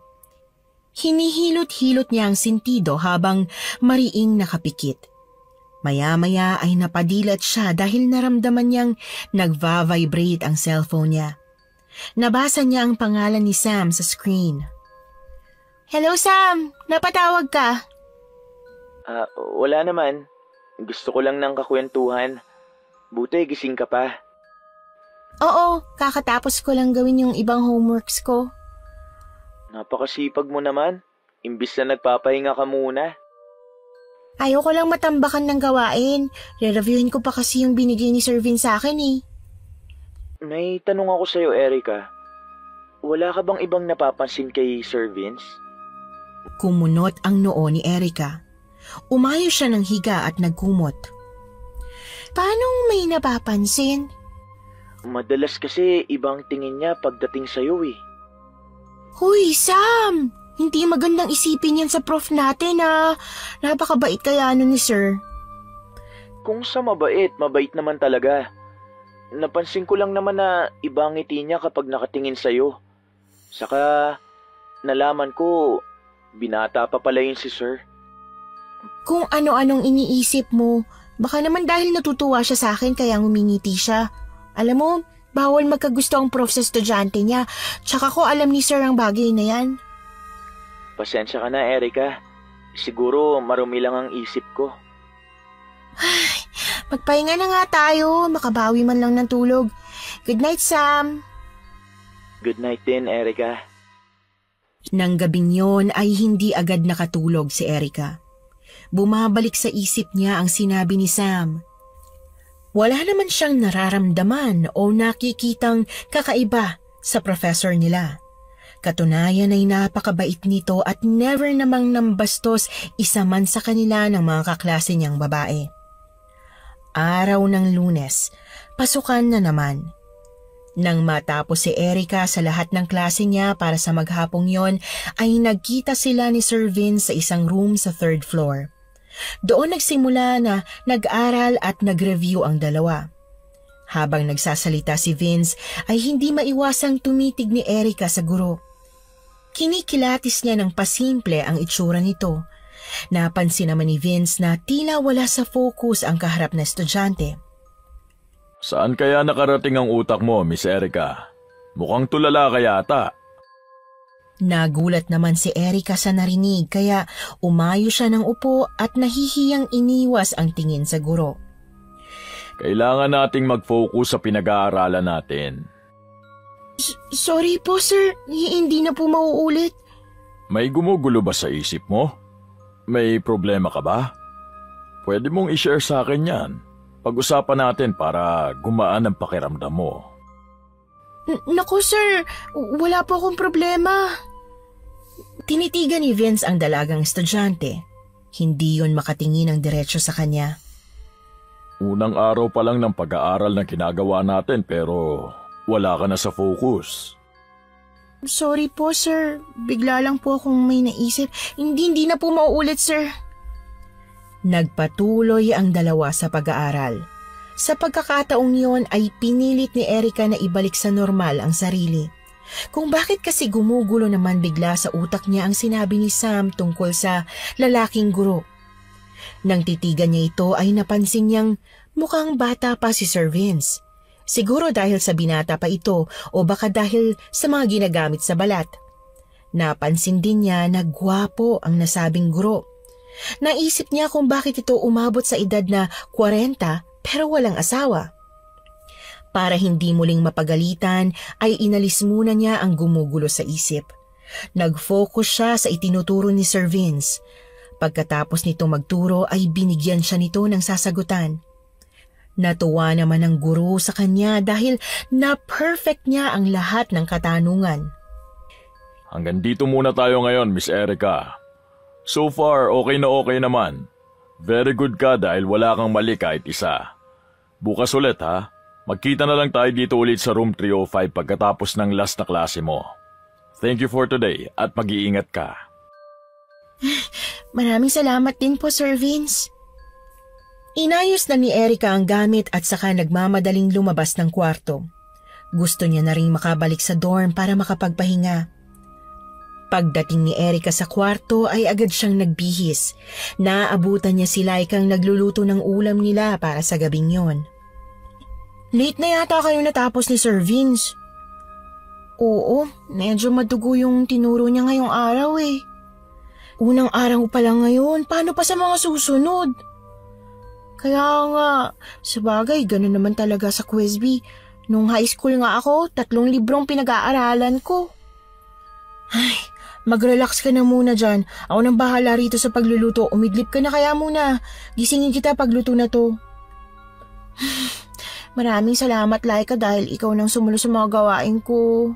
Hinihilot-hilot niya ang sentido habang mariing nakapikit. Maya-maya ay napadilat siya dahil naramdaman niyang nagva-vibrate ang cellphone niya. Nabasa niya ang pangalan ni Sam sa screen. Hello, Sam! Napatawag ka? Wala naman. Gusto ko lang ng kakwentuhan. Buti gising ka pa. Oo, kakatapos ko lang gawin yung ibang homeworks ko. Napakasipag mo naman. Imbis na nagpapahinga ka muna. Ayoko lang matambakan ng gawain. Re-reviewin ko pa kasi yung binigay ni Sir Vince sa akin eh. May tanong ako sa'yo, Erica. Wala ka bang ibang napapansin kay Sir Vince? Kumunot ang noo ni Erica. Umayo siya ng higa at nagkumot. Paanong may napapansin? Madalas kasi ibang tingin niya pagdating sa'yo eh. Huy, Sam! Hindi magandang isipin yan sa prof natin ah. Napakabait kaya ano ni Sir. Kung sa mabait naman talaga. Napansin ko lang naman na ibang ngiti niya kapag nakatingin sa'yo. Saka nalaman ko, binata pa pala yun si Sir. Kung ano-anong iniisip mo, baka naman dahil natutuwa siya sa akin kaya ngumingiti siya. Alam mo, bawal magkagusto ang prof sa estudyante niya. Tsaka ko alam ni Sir ang bagay na yan. Pasensya ka na, Erica. Siguro marumi lang ang isip ko. Magpahinga na nga tayo, makabawi man lang ng tulog. Good night, Sam. Good night din, Erica. Nang gabing yon ay hindi agad nakatulog si Erica. Bumabalik sa isip niya ang sinabi ni Sam. Wala naman siyang nararamdaman o nakikitang kakaiba sa professor nila. Katunayan ay napakabait nito at never namang nambastos isa man sa kanila ng mga kaklase niyang babae. Araw ng Lunes, pasukan na naman. Nang matapos si Erica sa lahat ng klase niya para sa maghapong yon, ay nagkita sila ni Sir Vince sa isang room sa 3rd floor. Doon nagsimula na nag-aral at nag-review ang dalawa. Habang nagsasalita si Vince ay hindi maiwasang tumitig ni Erica sa guro. Kinikilatis niya ng pasimple ang itsura nito. Napansin naman ni Vince na tila wala sa focus ang kaharap na estudyante. Saan kaya nakarating ang utak mo, Miss Erica? Mukhang tulala ka yata. Nagulat naman si Erica sa narinig kaya umayo siya ng upo at nahihiyang iniwas ang tingin sa guro. Kailangan nating mag-focus sa pinag-aaralan natin. Sorry po, Sir. Hindi na po mauulit. May gumugulo ba sa isip mo? May problema ka ba? Pwede mong i-share sa akin yan. Pag-usapan natin para gumaan ang pakiramdam mo. Naku, Sir. Wala po akong problema. Tinitigan ni Vince ang dalagang estudyante. Hindi yon makatingin ng diretso sa kanya. Unang araw pa lang ng pag-aaral na ginagawa natin pero wala ka na sa focus. Sorry po, Sir. Bigla lang po akong may naisip. Hindi na po mauulit, Sir. Nagpatuloy ang dalawa sa pag-aaral. Sa pagkakataong yon ay pinilit ni Erica na ibalik sa normal ang sarili. Kung bakit kasi gumugulo naman bigla sa utak niya ang sinabi ni Sam tungkol sa lalaking guro. Nang titigan niya ito ay napansin niyang mukhang bata pa si Sir Vince. Siguro dahil sa binata pa ito o baka dahil sa mga ginagamit sa balat. Napansin din niya na gwapo ang nasabing guro. Naisip niya kung bakit ito umabot sa edad na 40 pero walang asawa. Para hindi muling mapagalitan ay inalis muna niya ang gumugulo sa isip. Nag-focus siya sa itinuturo ni Sir Vince. Pagkatapos nito magturo ay binigyan siya nito ng sasagutan. Natuwa naman ang guro sa kanya dahil na-perfect niya ang lahat ng katanungan. Hanggang dito muna tayo ngayon, Miss Erica. So far, okay naman. Very good ka dahil wala kang mali kahit isa. Bukas ulit ha. Magkita na lang tayo dito ulit sa room 305 pagkatapos ng last na klase mo. Thank you for today at mag-iingat ka. Maraming salamat din po, Sir Vince. Inayos na ni Erica ang gamit at saka nagmamadaling lumabas ng kwarto. Gusto niya na rin makabalik sa dorm para makapagpahinga. Pagdating ni Erica sa kwarto ay agad siyang nagbihis. Naaabutan niya si Laikang nagluluto ng ulam nila para sa gabing yon. Late na yata kayo natapos ni Sir Vince. Oo, medyo madugo yung tinuro niya ngayong araw eh. Unang araw pa lang ngayon, paano pa sa mga susunod? Kaya nga, sabagay, gano'n naman talaga sa Quizby. Nung high school nga ako, 3 librong pinag-aaralan ko. Ay, mag-relax ka na muna dyan. Ako nang bahala rito sa pagluluto. Umidlip ka na kaya muna. Gisingin kita pagluto na to. Maraming salamat, Laika, dahil ikaw nang sumulo sa mga gawain ko.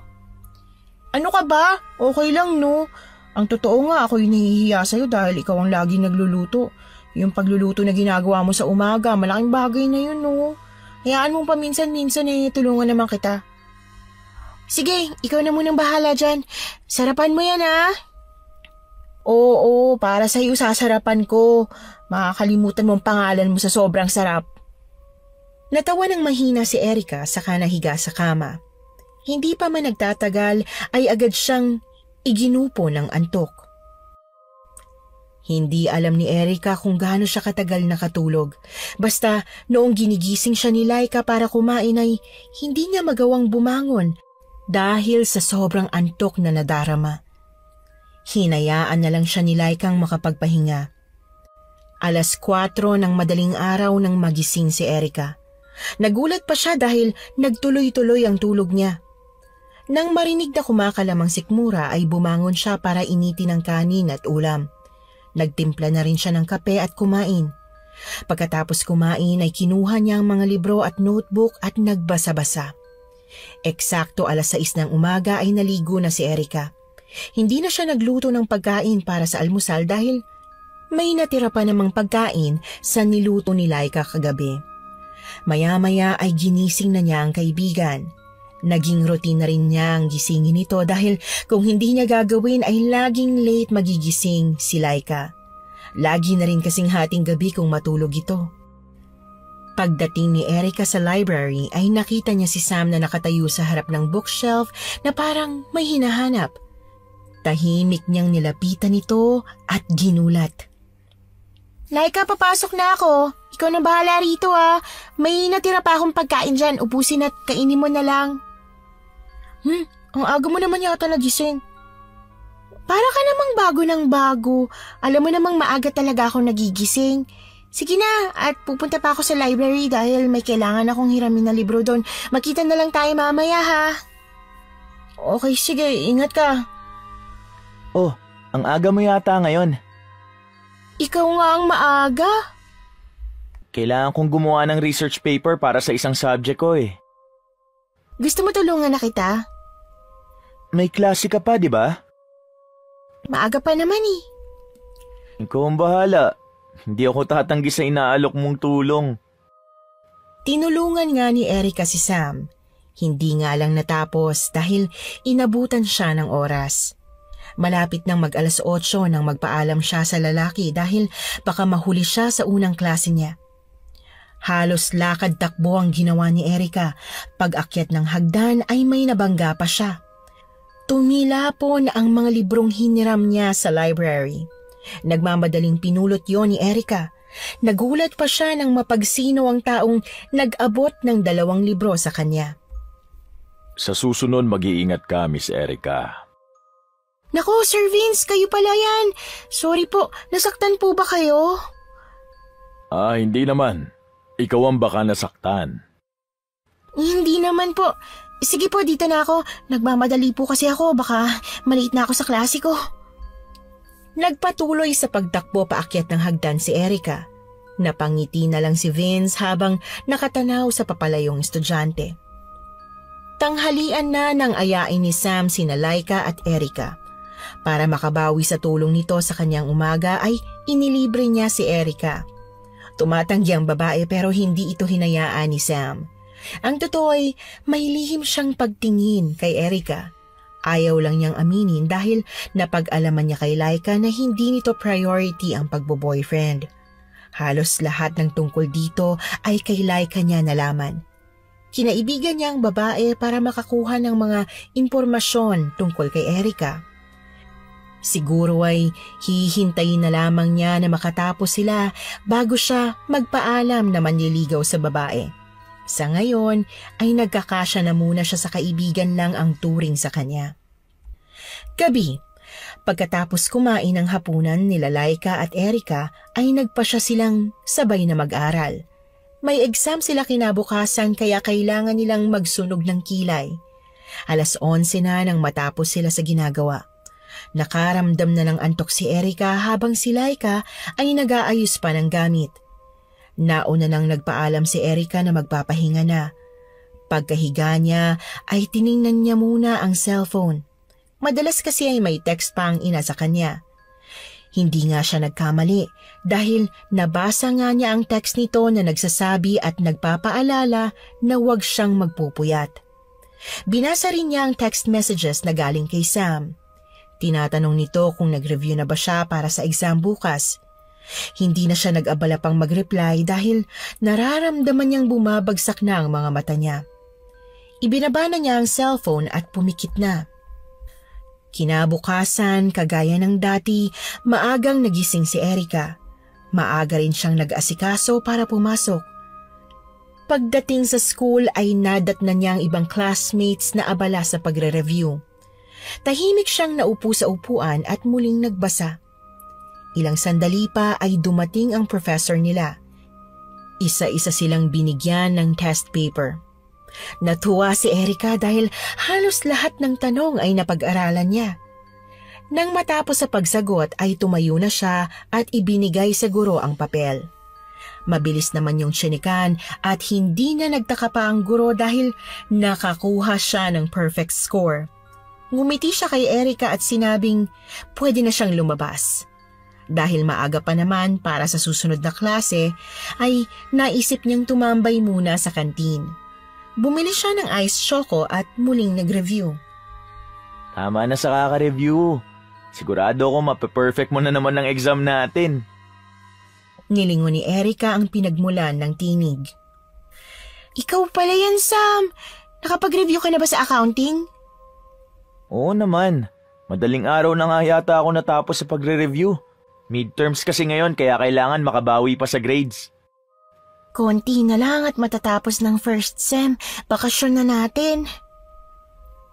Ano ka ba? Okay lang, no? Ang totoo nga, ako yung nahihiya sa'yo dahil ikaw ang laging nagluluto. Yung pagluluto na ginagawa mo sa umaga, malaking bagay na yun, no? Hayaan mong paminsan-minsan tulungan naman kita. Sige, ikaw na munang bahala dyan. Sarapan mo yan, ha? Oo, para sa'yo sasarapan ko. Makakalimutan mong pangalan mo sa sobrang sarap. Natawa ng mahina si Erica saka nahiga sa kama. Hindi pa man nagtatagal ay agad siyang iginupo ng antok. Hindi alam ni Erica kung gaano siya katagal nakatulog. Basta noong ginigising siya ni Laika para kumain ay hindi niya magawang bumangon dahil sa sobrang antok na nadarama. Hinayaan na lang siya ni Laikang makapagpahinga. 4:00 ng madaling araw nang magising si Erica. Nagulat pa siya dahil nagtuloy-tuloy ang tulog niya. Nang marinig na kumakalamang sikmura ay bumangon siya para initin ng kanin at ulam. Nagtimpla na rin siya ng kape at kumain. Pagkatapos kumain ay kinuha niya ang mga libro at notebook at nagbasa-basa. Eksakto 6:00 ng umaga ay naligo na si Erica. Hindi na siya nagluto ng pagkain para sa almusal dahil may natira pa namang pagkain sa niluto ni Laika kagabi. Maya-maya ay ginising na niya ang kaibigan. Naging routine na rin niya ang gisingin nito dahil kung hindi niya gagawin ay laging late magigising si Laika. Lagi na rin kasing hating gabi kung matulog ito. Pagdating ni Erica sa library ay nakita niya si Sam na nakatayo sa harap ng bookshelf na parang may hinahanap. Tahimik niyang nilapitan ito at ginulat. Laika, papasok na ako. Ikaw na bahala rito, ha. May natira pa akong pagkain dyan. Ubusin at kainin mo na lang. Ang aga mo naman yata nagising. Para ka namang bago ng bago. Alam mo namang maaga talaga ako nagigising. Sige na, at pupunta pa ako sa library dahil may kailangan akong hiramin na libro doon. Makita na lang tayo mamaya, ha. Okay, sige. Ingat ka. Oh, ang aga mo yata ngayon. Ikaw nga ang maaga. Kailangan kong gumawa ng research paper para sa isang subject ko eh. Gusto mo tulungan na kita? May klase ka pa, di ba? Maaga pa naman eh. Ikaw ang bahala. Hindi ako tatanggi sa inaalok mong tulong. Tinulungan nga ni Erica si Sam. Hindi nga lang natapos dahil inabutan siya ng oras. Malapit nang mag-8:00 nang magpaalam siya sa lalaki dahil baka mahuli siya sa unang klase niya. Halos lakad-takbo ang ginawa ni Erica. Pag-akyat ng hagdan ay may nabangga pa siya. Tumilapon ang mga librong hiniram niya sa library. Nagmamadaling pinulot yon ni Erica. Nagulat pa siya nang mapagsino ang taong nag-abot ng 2 libro sa kanya. Sa susunod mag-iingat ka, Miss Erica. Naku, Sir Vince, kayo pala yan. Sorry po, nasaktan po ba kayo? Hindi naman. Ikaw ang baka nasaktan. Hindi naman po. Sige po, dito na ako. Nagmamadali po kasi ako, baka maliit na ako sa klase ko. Nagpatuloy sa pagtakbo paakyat ng hagdan si Erica. Napangiti na lang si Vince habang nakatanaw sa papalayong estudyante. Tanghalian na nang ayain ni Sam sina Laika at Erica. Para makabawi sa tulong nito sa kanyang umaga ay inilibre niya si Erica. Tumatanggi ang babae pero hindi ito hinayaan ni Sam. Ang totoo ay may lihim siyang pagtingin kay Erica. Ayaw lang niyang aminin dahil napag-alaman niya kay Laika na hindi nito priority ang pagbo-boyfriend. Halos lahat ng tungkol dito ay kay Laika niya nalaman. Kinaibigan niya ang babae para makakuha ng mga impormasyon tungkol kay Erica. Siguro ay hihintayin na lamang niya na makatapos sila bago siya magpaalam na manliligaw sa babae. Sa ngayon ay nagkakasya na muna siya sa kaibigan lang ang turing sa kanya. Gabi, pagkatapos kumain ng hapunan nila Laika at Erica ay nagpasya silang sabay na mag-aral. May exam sila kinabukasan kaya kailangan nilang magsunog ng kilay. 11:00 na nang matapos sila sa ginagawa. Nakaramdam na ng antok si Erica habang si Laika ay nag-aayos pa ng gamit. Nauna nang nagpaalam si Erica na magpapahinga na. Pagkahiga niya ay tiningnan niya muna ang cellphone. Madalas kasi ay may text pa ang ina sa kanya. Hindi nga siya nagkamali dahil nabasa nga niya ang text nito na nagsasabi at nagpapaalala na huwag siyang magpupuyat. Binasa rin niya ang text messages na galing kay Sam. Tinatanong nito kung nag-review na ba siya para sa exam bukas. Hindi na siya nag-abala pang mag-reply dahil nararamdaman niyang bumabagsak na ang mga mata niya. Ibinaba na niya ang cellphone at pumikit na. Kinabukasan, kagaya ng dati, maagang nagising si Erica. Maaga rin siyang nag-asikaso para pumasok. Pagdating sa school ay nadatnan niya ang ibang classmates na abala sa pagre-review. Tahimik siyang naupo sa upuan at muling nagbasa. Ilang sandali pa ay dumating ang professor nila. Isa-isa silang binigyan ng test paper. Natuwa si Erica dahil halos lahat ng tanong ay napag-aralan niya. Nang matapos sa pagsagot ay tumayo na siya at ibinigay sa guro ang papel. Mabilis naman yung tsinikan at hindi na nagtaka pa ang guro dahil nakakuha siya ng perfect score. Ngumiti siya kay Erica at sinabing pwede na siyang lumabas. Dahil maaga pa naman para sa susunod na klase, ay naisip niyang tumambay muna sa kantin. Bumili siya ng iced choco at muling nag-review. Tama na sa kaka-review. Sigurado ko mape-perfect mo na naman ng exam natin. Nilingon ni Erica ang pinagmulan ng tinig. Ikaw pala yan, Sam. Nakapag-review ka na ba sa accounting? Oo naman. Madaling araw na nga yata ako natapos sa pagre-review. Midterms kasi ngayon kaya kailangan makabawi pa sa grades. Konti na lang at matatapos ng first sem. Bakasyon na natin.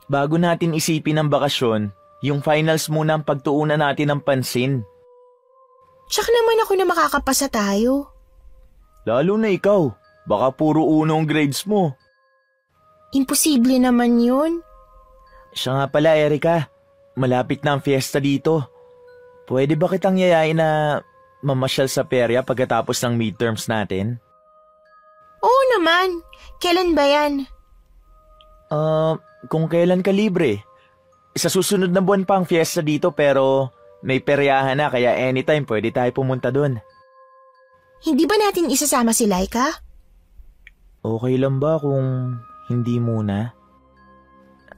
Bago natin isipin ang bakasyon, yung finals muna ang pagtuunan natin ng pansin. Tsak naman ako na makakapasa tayo. Lalo na ikaw. Baka puro uno ang grades mo. Imposible naman yun. Siya nga pala, Erica. Malapit na ang fiesta dito. Pwede ba kitang yayain na mamasyal sa perya pagkatapos ng midterms natin? Oo naman. Kailan ba yan? Kung kailan ka libre. Sa susunod na buwan pa ang fiesta dito pero may peryahan na kaya anytime pwede tayo pumunta dun. Hindi ba natin isasama si Laika? Okay lang ba kung hindi muna?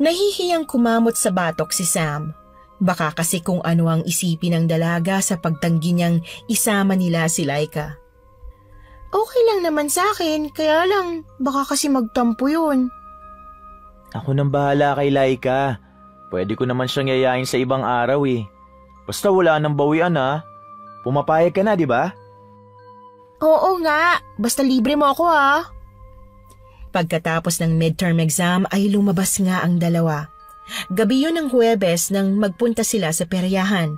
Nahihiyang kumamot sa batok si Sam. Baka kasi kung ano ang isipin ng dalaga sa pagtanggi niyang isama nila si Laika. Okay lang naman sa akin, kaya lang baka kasi magtampo yun. Ako nang bahala kay Laika. Pwede ko naman siyang yayain sa ibang araw eh. Basta wala nang bawian ha. Pumapayag ka na, di ba? Oo nga, basta libre mo ako ha. Pagkatapos ng midterm exam ay lumabas nga ang dalawa. Gabi yun ng Huwebes nang magpunta sila sa peryahan.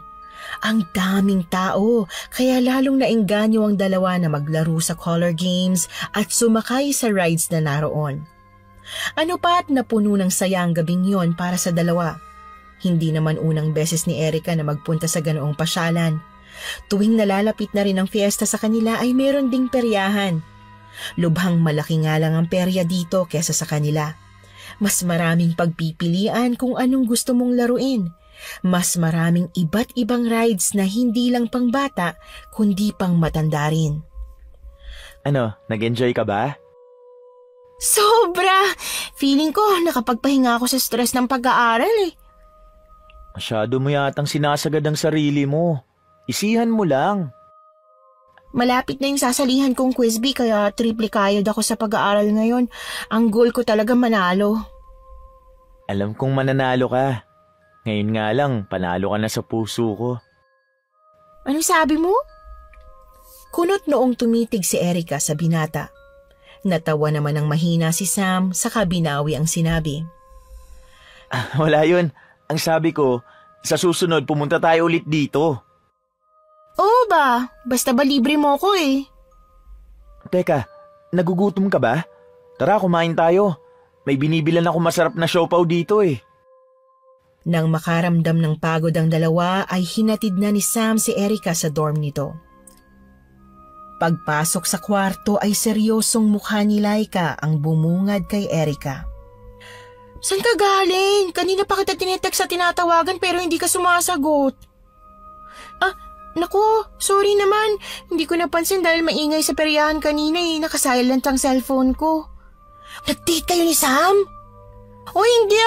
Ang daming tao, kaya lalong naengganyo ang dalawa na maglaro sa color games at sumakay sa rides na naroon. Ano pa at napuno ng saya ang gabing yon para sa dalawa. Hindi naman unang beses ni Erica na magpunta sa ganoong pasyalan. Tuwing nalalapit na rin ang fiesta sa kanila ay meron ding peryahan. Lubhang malaki nga lang ang perya dito kesa sa kanila. Mas maraming pagpipilian kung anong gusto mong laruin. Mas maraming iba't ibang rides na hindi lang pang bata, kundi pang matanda rin. Ano, nag-enjoy ka ba? Sobra! Feeling ko nakapagpahinga ako sa stress ng pag-aaral eh. Masyado mo yatang sinasagad ang sarili mo. Isihan mo lang. Malapit na yung sasalihan kong quiz bee kaya triple kayod ako sa pag-aaral ngayon. Ang goal ko talaga manalo. Alam kong mananalo ka. Ngayon nga lang, panalo ka na sa puso ko. Anong sabi mo? Kunot noong tumitig si Erica sa binata. Natawa naman ng mahina si Sam sa kabinawi ang sinabi. Wala yun. Ang sabi ko, sa susunod pumunta tayo ulit dito. Oo ba? Basta ba libre mo ko eh. Teka, nagugutom ka ba? Tara, kumain tayo. May binibilan ako masarap na siopaw dito eh. Nang makaramdam ng pagod ang dalawa ay hinatid na ni Sam si Erica sa dorm nito. Pagpasok sa kwarto ay seryosong mukha ni Laika ang bumungad kay Erica. Saan ka galing? Kanina pa kita tinetext sa tinatawagan pero hindi ka sumasagot. Naku, sorry naman. Hindi ko napansin dahil maingay sa peryahan kanina eh. Nakasilent ang cellphone ko. Nag-date kayo ni Sam? O hindi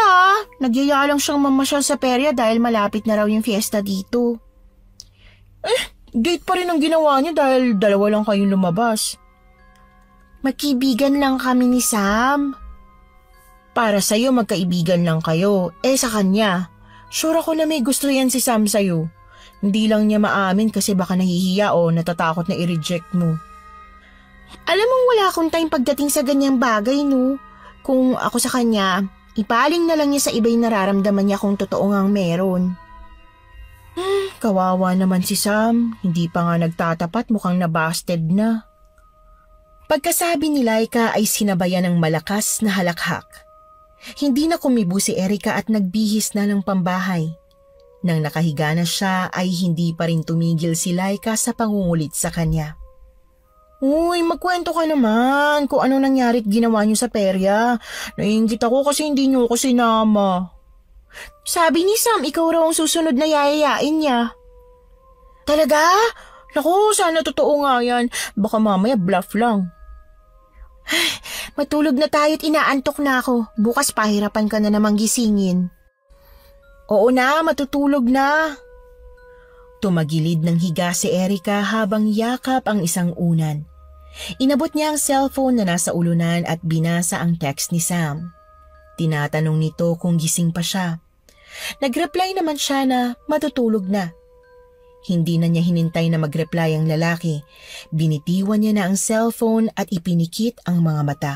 Nagyaya lang siyang mamasyal sa perya dahil malapit na raw yung fiesta dito. Date pa rin ang ginawa niya dahil dalawa lang kayong lumabas. Magkaibigan lang kami ni Sam. Para sa'yo magkaibigan lang kayo. Sa kanya, sure ako na may gusto yan si Sam sa'yo. Hindi lang niya maamin kasi baka nahihiya o natatakot na i-reject mo. Alam mong wala akong time pagdating sa ganyang bagay, no? Kung ako sa kanya, ipaling na lang niya sa iba'y nararamdaman niya kung totoo ngang meron. Kawawa naman si Sam. Hindi pa nga nagtatapat, mukhang nabasted na. Pagkasabi ni Laika ay sinabayan ng malakas na halakhak. Hindi na kumibo si Erica at nagbihis na ng pambahay. Nang nakahiga na siya ay hindi pa rin tumigil si Laika sa pangungulit sa kanya. Uy, magkwento ka naman kung ano nangyarit ginawa niyo sa perya. Naiingit ako kasi hindi niyo ako sinama. Sabi ni Sam, ikaw raw ang susunod na yayayain niya. Talaga? Naku, sana totoo nga yan. Baka mamaya bluff lang. Matulog na tayo't inaantok na ako. Bukas pahirapan ka na namang gisingin. Oo na, matutulog na. Tumagilid ng higa si Erica habang yakap ang isang unan. Inabot niya ang cellphone na nasa ulunan at binasa ang text ni Sam. Tinatanong nito kung gising pa siya. Nag-reply naman siya na matutulog na. Hindi na niya hinintay na mag-reply ang lalaki. Binitiwan niya na ang cellphone at ipinikit ang mga mata.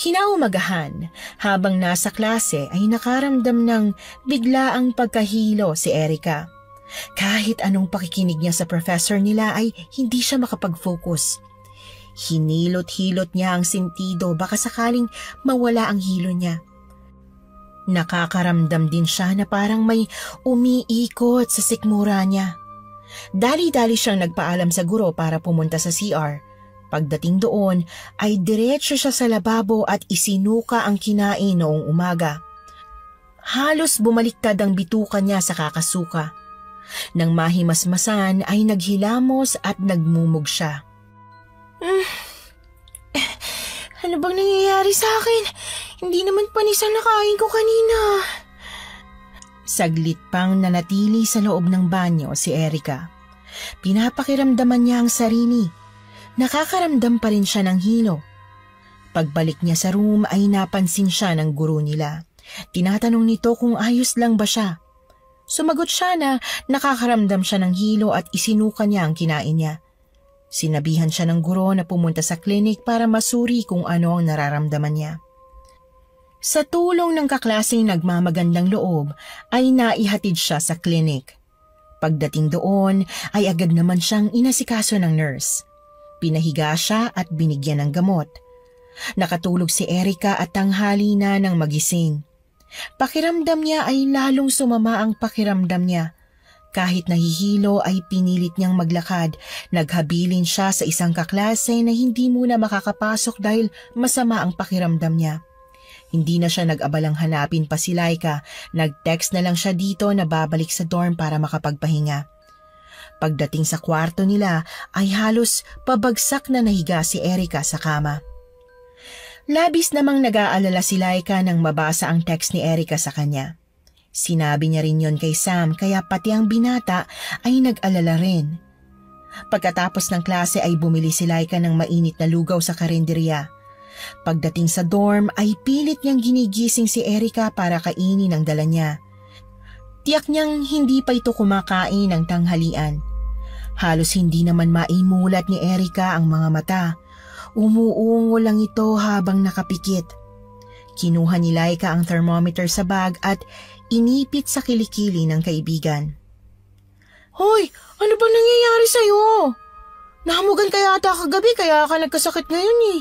Kinaumagahan, habang nasa klase ay nakaramdam ng biglaang pagkahilo si Erica. Kahit anong pakikinig niya sa professor nila ay hindi siya makapag-focus. Hinilot-hilot niya ang sentido baka sakaling mawala ang hilo niya. Nakakaramdam din siya na parang may umiikot sa sikmura niya. Dali-dali siyang nagpaalam sa guro para pumunta sa CR. Pagdating doon ay diretso siya sa lababo at isinuka ang kinain noong umaga. Halos bumaliktad ang bituka niya sa kakasuka. Nang mahimasmasan ay naghilamos at nagmumog siya. Ano bang nangyayari sa akin? Hindi naman panis ang nakain ko kanina. Saglit pang nanatili sa loob ng banyo si Erica. Pinapakiramdaman niya ang sarili. Nakakaramdam pa rin siya ng hilo. Pagbalik niya sa room ay napansin siya ng guro nila. Tinatanong nito kung ayos lang ba siya. Sumagot siya na nakakaramdam siya ng hilo at isinuka niya ang kinain niya. Sinabihan siya ng guro na pumunta sa klinik para masuri kung ano ang nararamdaman niya. Sa tulong ng kaklaseng nagmamagandang loob ay naihatid siya sa klinik. Pagdating doon ay agad naman siyang inasikaso ng nurse. Pinahiga siya at binigyan ng gamot. Nakatulog si Erica at tanghali na nang magising. Pakiramdam niya ay lalong sumama ang pakiramdam niya. Kahit nahihilo ay pinilit niyang maglakad. Naghabilin siya sa isang kaklase na hindi muna makakapasok dahil masama ang pakiramdam niya. Hindi na siya nag-abalang hanapin pa si Laika. Nag-text na lang siya dito na babalik sa dorm para makapagpahinga. Pagdating sa kwarto nila ay halos pabagsak na nahiga si Erica sa kama. Labis namang nag-aalala si Laika nang mabasa ang text ni Erica sa kanya. Sinabi niya rin yon kay Sam kaya pati ang binata ay nag-alala rin. Pagkatapos ng klase ay bumili si Laika ng mainit na lugaw sa karinderya. Pagdating sa dorm ay pilit niyang ginigising si Erica para kainin ang dala niya. Tiyak niyang hindi pa ito kumakain ng tanghalian. Halos hindi naman maimulat ni Erica ang mga mata. Umuungo lang ito habang nakapikit. Kinuha ni Laika ang thermometer sa bag at inipit sa kilikili ng kaibigan. Hoy, ano ba nangyayari sa'yo? Nahamugan ka yata kagabi kaya ka nagkasakit ngayon eh.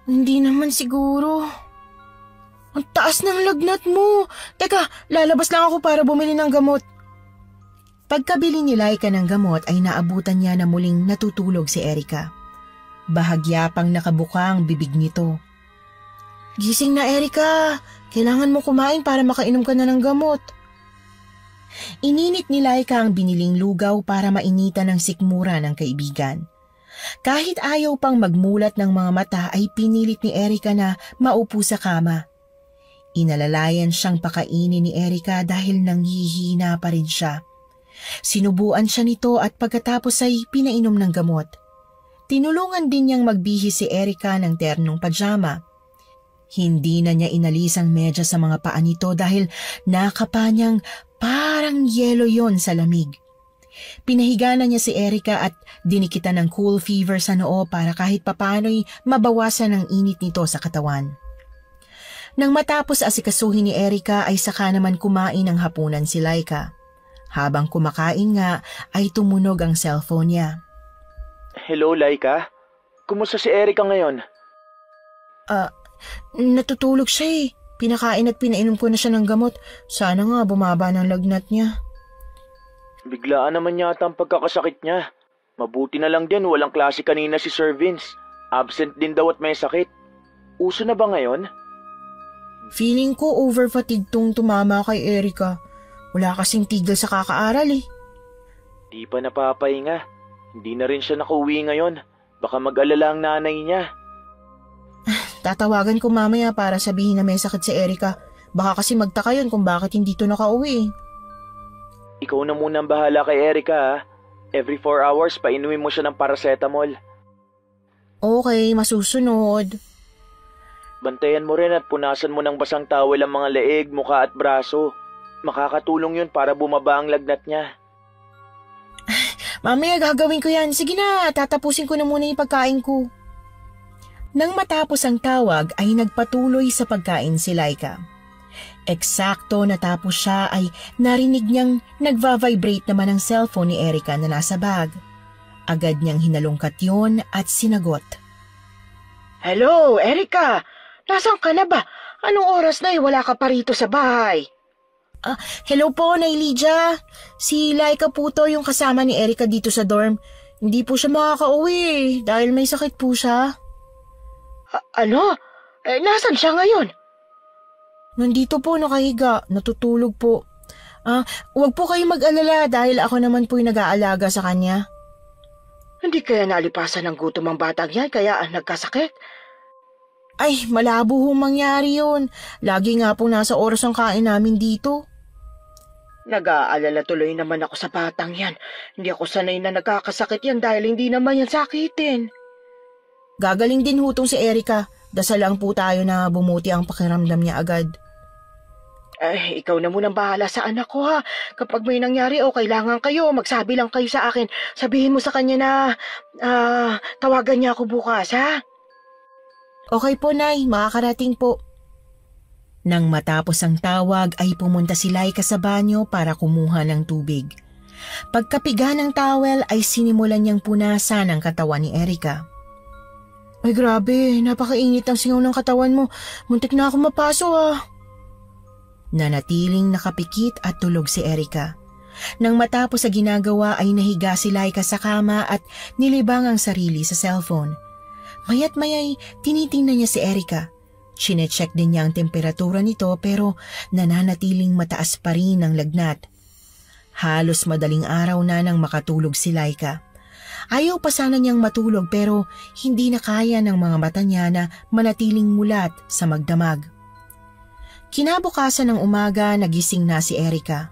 Hindi naman siguro. Ang taas ng lagnat mo. Teka, lalabas lang ako para bumili ng gamot. Pagkabili ni Laika ng gamot ay naabutan niya na muling natutulog si Erika. Bahagya pang nakabuka ang bibig nito. Gising na, Erika. Kailangan mo kumain para makainom ka na ng gamot. Ininit ni Laika ang biniling lugaw para mainitan ng sikmura ng kaibigan. Kahit ayaw pang magmulat ng mga mata ay pinilit ni Erika na maupo sa kama. Inalalayan siyang pakainin ni Erika dahil nanghihina pa rin siya. Sinubuan siya nito at pagkatapos ay pinainom ng gamot. Tinulungan din niyang magbihis si Erika ng ternong pajama. Hindi na niya inalis ang medya sa mga paa nito dahil nakapa niyang parang yelo yon sa lamig. Pinahiga na niya si Erika at dinikitan ng cool fever sa noo para kahit papano'y mabawasan ang init nito sa katawan. Nang matapos asikasuhin ni Erika ay saka naman kumain ng hapunan si Laika. Habang kumakain nga ay tumunog ang cellphone niya. Hello, Laika? Kumusta si Erika ngayon? Natutulog siya eh. Pinakain at pinainom ko na siya ng gamot. Sana nga bumaba ng lagnat niya. Biglaan naman yata ang pagkakasakit niya. Mabuti na lang din walang klase kanina si Sir Vince. Absent din daw at may sakit. Uso na ba ngayon? Feeling ko over-fatigue tong tumama kay Erika. Wala kasing tigil sa kakaaral eh. Di pa napapahinga. Hindi na rin siya nakauwi ngayon. Baka mag-alala ang nanay niya. Tatawagan ko mamaya para sabihin na may sakit si Erika. Baka kasi magtaka yun kung bakit hindi to nakauwi. Ikaw na muna ang bahala kay Erika ha. Every 4 hours painumin mo siya ng paracetamol. Okay, masusunod. Bantayan mo rin at punasan mo ng basang towel ang mga leeg, muka at braso. Makakatulong yun para bumaba ang lagnat niya. Mamaya gagawin ko yan. Sige na, tatapusin ko na muna yung pagkain ko. Nang matapos ang tawag ay nagpatuloy sa pagkain si Laika. Eksakto natapos siya ay narinig niyang nagva-vibrate naman ang cellphone ni Erika na nasa bag. Agad niyang hinalungkat yon at sinagot. Hello, Erika! Nasaan ka na ba? Anong oras na wala ka pa rito sa bahay? Hello po, Nay Lydia. Si Laika po to yung kasama ni Erika dito sa dorm. Hindi po siya makakauwi dahil may sakit po siya. Ano? Nasaan siya ngayon? Nandito po nakahiga, natutulog po. Huwag po kayong mag-alala dahil ako naman po yung nag-aalaga sa kanya. Hindi kaya nalipasan ng gutom ang batang yan kaya nagkasakit? Ay, malabo hong mangyari yun. Lagi nga po nasa oras ang kain namin dito. Nag-aalala tuloy naman ako sa batang yan. Hindi ako sanay na nagkakasakit yan dahil hindi naman yan sakitin. Gagaling din hutong si Erika. Dasal lang po tayo na bumuti ang pakiramdam niya agad. Ikaw na munang bahala sa anak ko ha. Kapag may nangyari o kailangan kayo, magsabi lang kayo sa akin. Sabihin mo sa kanya na tawagan niya ako bukas ha. Okay po, Nay. Makakarating po. Nang matapos ang tawag ay pumunta si Laika sa banyo para kumuha ng tubig. Pagkapiga ng towel ay sinimulan niyang punasan ang katawan ni Erika. Ay grabe, napakainit ang singaw ng katawan mo. Muntik na ako mapaso Nanatiling nakapikit at tulog si Erika. Nang matapos sa ginagawa ay nahiga si Laika sa kama at nilibang ang sarili sa cellphone. Mayat mayay tinitingnan niya si Erika. Chinecheck din niya ang temperatura nito pero nananatiling mataas pa rin ang lagnat. Halos madaling araw na nang makatulog si Laika. Ayaw pa sana niyang matulog pero hindi na kaya ng mga mata niya na manatiling mulat sa magdamag. Kinabukasan ng umaga nagising na si Erika.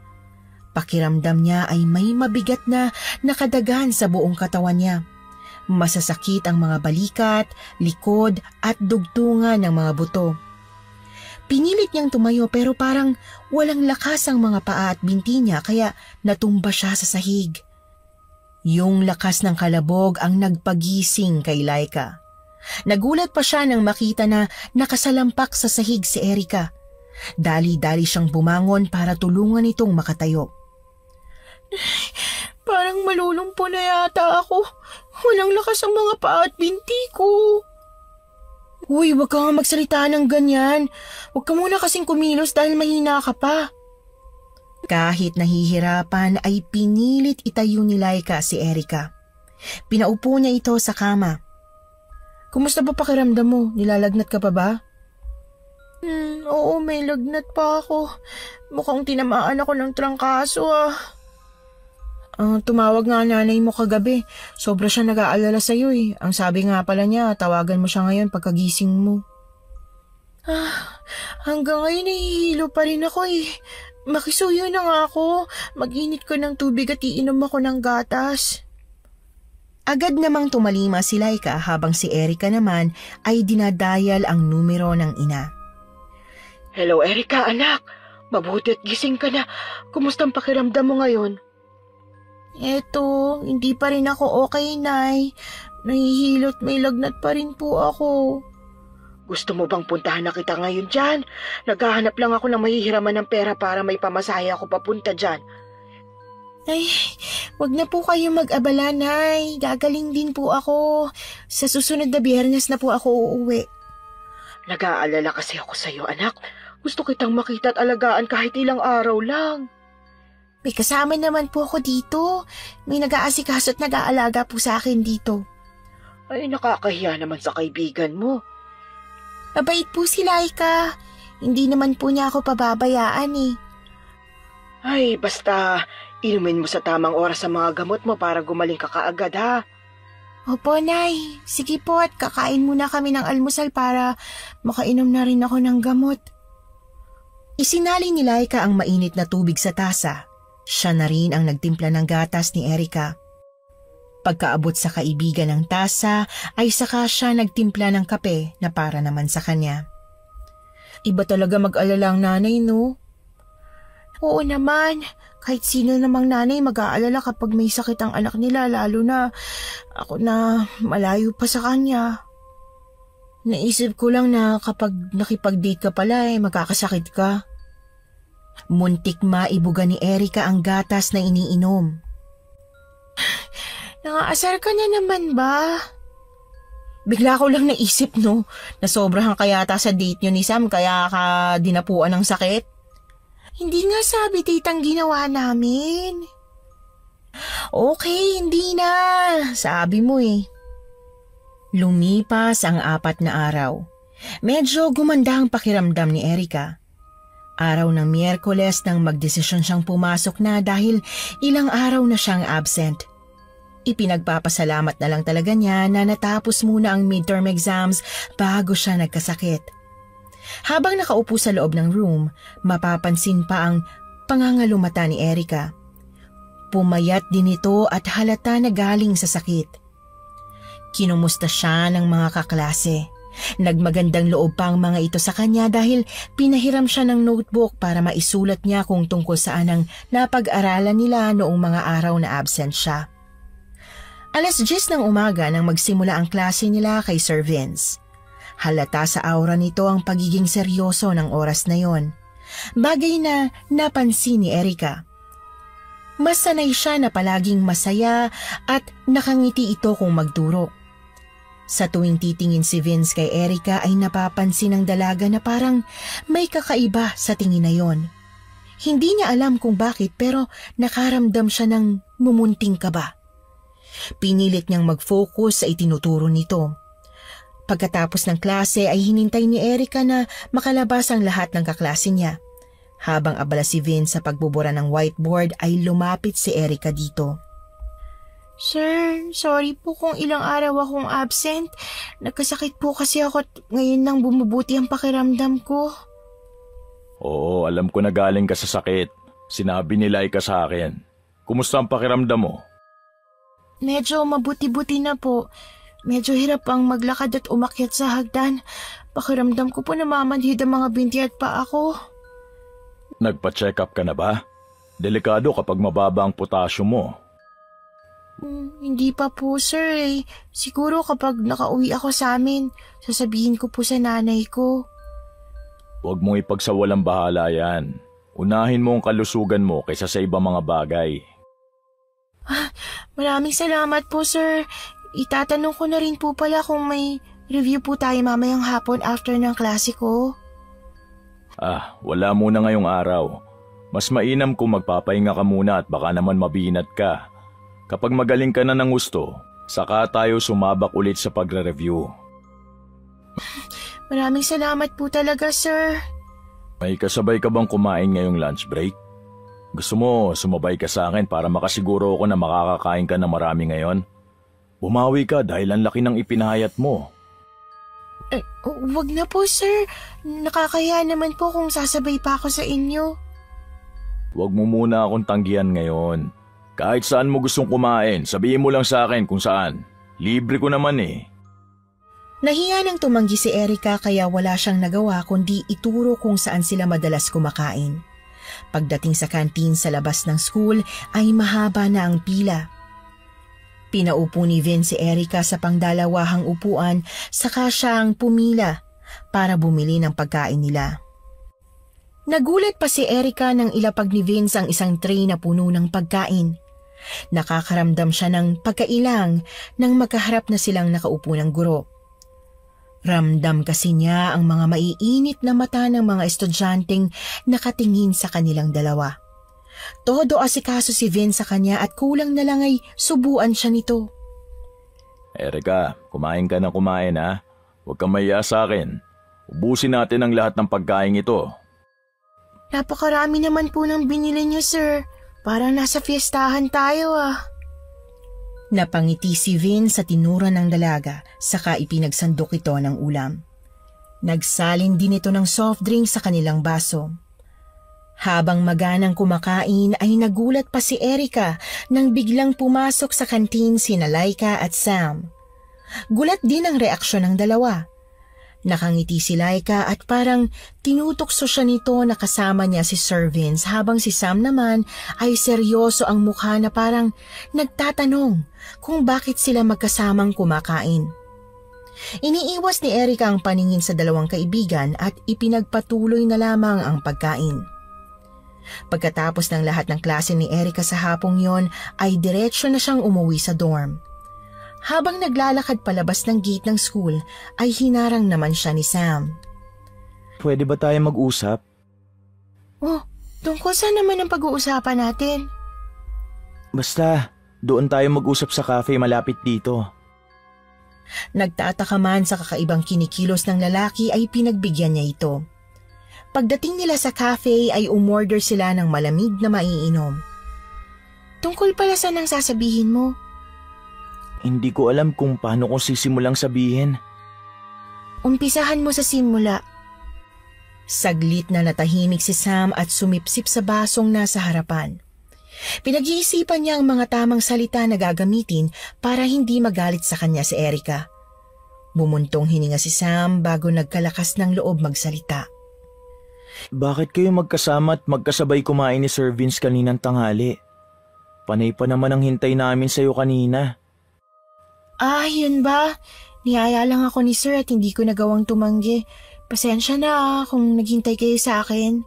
Pakiramdam niya ay may mabigat na nakadagan sa buong katawan niya. Masasakit ang mga balikat, likod at dugtungan ng mga buto. Pinilit niyang tumayo pero parang walang lakas ang mga paa at binti niya kaya natumba siya sa sahig. Yung lakas ng kalabog ang nagpagising kay Laika. Nagulat pa siya nang makita na nakasalampak sa sahig si Erika. Dali-dali siyang bumangon para tulungan itong makatayo. Parang Parang malulumpo na yata ako. Walang lakas ang mga paa at binti ko. Uy, wag ka nga magsalita ng ganyan. Wag ka muna kasing kumilos dahil mahina ka pa. Kahit nahihirapan ay pinilit itayo ni Laika si Erika. Pinaupo niya ito sa kama. Kumusta ba pakiramdam mo? Nilalagnat ka pa ba? Oo, may lagnat pa ako. Mukhang tinamaan ako ng trangkaso Tumawag nga nanay mo kagabi. Sobra siya nag-aalala sa'yo eh. Ang sabi nga pala niya, tawagan mo siya ngayon pagkagising mo. Hanggang ngayon nahihilo pa rin ako eh. Makisuyo na nga ako. Mag-init ko ng tubig at iinom ako ng gatas. Agad namang tumalima si Laika habang si Erika naman ay dinadayal ang numero ng ina. Hello, Erika, anak. Mabuti at gising ka na. Kumusta ang pakiramdam mo ngayon? Eto, hindi pa rin ako okay, Nay. Nahihilot, may lagnat pa rin po ako. Gusto mo bang puntahan na kita ngayon dyan? Naghahanap lang ako ng mahihiraman ng pera para may pamasaya ako papunta dyan. Ay, wag na po kayo mag-abala, Nay. Gagaling din po ako. Sa susunod na Biyernes na po ako uuwi. Nag-aalala kasi ako sa'yo, anak. Gusto kitang makita at alagaan kahit ilang araw lang. May kasama naman po ako dito. May nag-aasikaso at nag-aalaga po sa akin dito. Ay, nakakahiya naman sa kaibigan mo. Mabait po si Laika. Hindi naman po niya ako pababayaan eh. Ay, basta inumin mo sa tamang oras sa mga gamot mo para gumaling ka kaagad, ha? Opo, Nay. Sige po at kakain muna kami ng almusal para makainom na rin ako ng gamot. Isinali ni Laika ang mainit na tubig sa tasa. Siya na rin ang nagtimpla ng gatas ni Erika. Pagkaabot sa kaibigan ng tasa ay saka siya nagtimpla ng kape na para naman sa kanya. Iba talaga mag-alala ang nanay, no? Oo naman. Kahit sino namang nanay mag-aalala kapag may sakit ang anak nila, lalo na ako na malayo pa sa kanya. Naisip ko lang na kapag nakipag-date ka pala magkakasakit ka. Muntik maibuga ni Erika ang gatas na iniinom. Nangaasar ka na naman ba? Bigla ko lang naisip na sobrahan kayata sa date nyo ni Sam kaya ka dinapuan ng sakit. Hindi nga sabi date ang ginawa namin. Okay, hindi na. Sabi mo eh. Lumipas ang 4 na araw. Medyo gumanda ang pakiramdam ni Erika. Araw ng Miyerkules nang magdesisyon siyang pumasok na dahil ilang araw na siyang absent. Ipinagpapasalamat na lang talaga niya na natapos muna ang midterm exams bago siya nagkasakit. Habang nakaupo sa loob ng room, mapapansin pa ang pangangalumata ni Erika. Pumayat din ito at halata na galing sa sakit. Kinumusta siya ng mga kaklase. Nagmagandang loob pa ang mga ito sa kanya dahil pinahiram siya ng notebook para maisulat niya kung tungkol saan ang napag-aralan nila noong mga araw na absent siya. 10:00 ng umaga nang magsimula ang klase nila kay Sir Vince. Halata sa aura nito ang pagiging seryoso ng oras na yon. Bagay na napansin ni Erika. Mas sanay siya na palaging masaya at nakangiti ito kung magturo. Sa tuwing titingin si Vince kay Erika ay napapansin ng dalaga na parang may kakaiba sa tingin na yon. Hindi niya alam kung bakit pero nakaramdam siya ng mumunting kaba. Pinilit niyang mag-focus sa itinuturo nito. Pagkatapos ng klase ay hinintay ni Erika na makalabas ang lahat ng kaklase niya. Habang abala si Vince sa pagbubura ng whiteboard ay lumapit si Erika dito. Sir, sorry po kung ilang araw akong absent. Nagkasakit po kasi ako at ngayon nang bumubuti ang pakiramdam ko. Oo, alam ko na galing ka sa sakit. Sinabi ni Laika sa akin. Kumusta ang pakiramdam mo? Medyo mabuti-buti na po. Medyo hirap ang maglakad at umakyat sa hagdan. Pakiramdam ko po namamanhid ang mga binti at paa ko. Nagpa-check up ka na ba? Delikado kapag mababa ang potassium mo. Hindi pa po, sir. Siguro kapag nakauwi ako sa amin, sasabihin ko po sa nanay ko. Huwag mong ipagsawalang bahala yan. Unahin mo ang kalusugan mo kaysa sa ibang mga bagay. Maraming salamat po, sir. Itatanong ko na rin po pala kung may review po tayo mamayang hapon after ng klase ko. Wala muna ngayong araw. Mas mainam kung magpapahinga ka muna at baka naman mabinat ka. Kapag magaling ka na ng gusto, saka tayo sumabak ulit sa pagre-review. Maraming salamat po talaga, sir. May kasabay ka bang kumain ngayong lunch break? Gusto mo sumabay ka sa akin para makasiguro ako na makakakain ka na marami ngayon? Bumawi ka dahil ang laki ng ipinahayat mo. Wag na po, sir. Nakakaya naman po kung sasabay pa ako sa inyo. Huwag mo muna akong tanggihan ngayon. Kahit saan mo gustong kumain, sabihin mo lang sa akin kung saan. Libre ko naman eh. Nahiya nang tumanggi si Erica kaya wala siyang nagawa kundi ituro kung saan sila madalas kumakain. Pagdating sa kantin sa labas ng school ay mahaba na ang pila. Pinaupo ni Vince si Erica sa pangdalawahang upuan saka siyang pumila para bumili ng pagkain nila. Nagulat pa si Erica nang ilapag ni Vince ang isang tray na puno ng pagkain. Nakakaramdam siya ng pagkailang nang magkaharap na silang nakaupo ng guro. Ramdam kasi niya ang mga maiinit na mata ng mga estudyanteng nakatingin sa kanilang dalawa. Todo asikaso si Vince sa kanya at kulang na lang ay subuan siya nito. Erica, kumain ka na kumain ha. Huwag kang mahiya sa akin. Ubusin natin ang lahat ng pagkain ito. Napakarami naman po ng binili niyo, sir. Parang nasa fiestahan tayo Napangiti si Vince sa tinura ng dalaga saka ipinagsandok ito ng ulam. Nagsalin din ito ng soft drink sa kanilang baso. Habang maganang kumakain ay nagulat pa si Erica nang biglang pumasok sa kantin sina Laika at Sam. Gulat din ang reaksyon ng dalawa. Nakangiti si Laika at parang tinutokso siya nito na kasama niya si Sir Vince habang si Sam naman ay seryoso ang mukha na parang nagtatanong kung bakit sila magkasamang kumakain. Iniiwas ni Erica ang paningin sa dalawang kaibigan at ipinagpatuloy na lamang ang pagkain. Pagkatapos ng lahat ng klase ni Erica sa hapong yon ay diretsyo na siyang umuwi sa dorm. Habang naglalakad palabas ng gate ng school ay hinarang naman siya ni Sam. Pwede ba tayo mag-usap? Tungkol saan naman ang pag-uusapan natin? Basta, doon tayo mag-usap sa cafe malapit dito. Nagtataka man sa kakaibang kinikilos ng lalaki ay pinagbigyan niya ito. Pagdating nila sa cafe ay umorder sila ng malamig na maiinom. Tungkol pala saan ang sasabihin mo? Hindi ko alam kung paano ko sisimulang sabihin. Umpisahan mo sa simula. Saglit na natahimik si Sam at sumipsip sa basong nasa harapan. Pinag-iisipan niya ang mga tamang salita na gagamitin para hindi magalit sa kanya si Erica. Bumuntong hininga si Sam bago nagkalakas ng loob magsalita. Bakit kayo magkasama at magkasabay kumain ni Sir Vince kaninang tanghali? Panay pa naman ang hintay namin sa'yo kanina. Yun ba? Niyaya lang ako ni Sir at hindi ko nagawang tumanggi. Pasensya na kung naghintay kayo sa akin.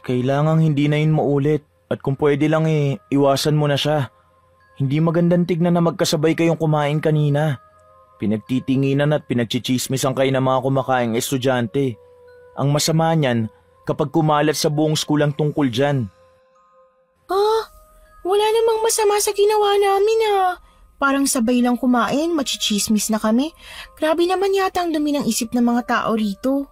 Kailangang hindi na yun maulit at kung pwede lang iwasan mo na siya. Hindi magandang tignan na magkasabay kayong kumain kanina. Pinagtitinginan at pinagchichismisan kayo ng mga kumakaing estudyante. Ang masama niyan kapag kumalat sa buong school ang tungkol dyan. Wala namang masama sa ginawa namin Parang sabay lang kumain, machichismis na kami. Grabe naman yata ang dumi ng isip ng mga tao rito.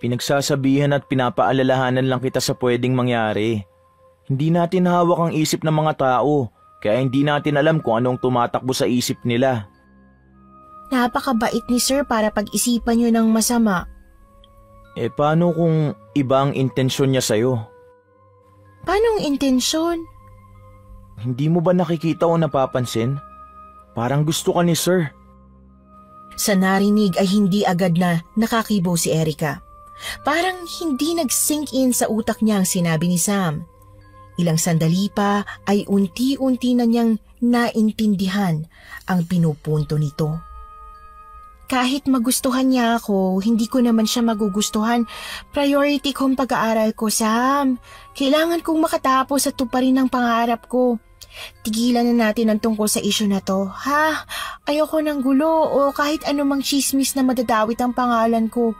Pinagsasabihan at pinapaalalahanan lang kita sa pwedeng mangyari. Hindi natin hawak ang isip ng mga tao, kaya hindi natin alam kung anong tumatakbo sa isip nila. Napakabait ni Sir para pag-isipan nyo ng masama. Paano kung iba ang intensyon niya sa'yo? Paano ang intensyon? Hindi mo ba nakikita o napapansin? Parang gusto ka ni Sir. Sa narinig ay hindi agad na nakakibo si Erica. Parang hindi nag-sink in sa utak niya ang sinabi ni Sam. Ilang sandali pa ay unti-unti na niyang naintindihan ang pinupunto nito. Kahit magustuhan niya ako, hindi ko naman siya magugustuhan. Priority ko ang pag-aaral ko, Sam. Kailangan kong makatapos at tuparin ang pangarap ko. tigilan na natin ang tungkol sa issue na to, ha? Ayoko ng gulo o kahit anumang chismis na madadawit ang pangalan ko.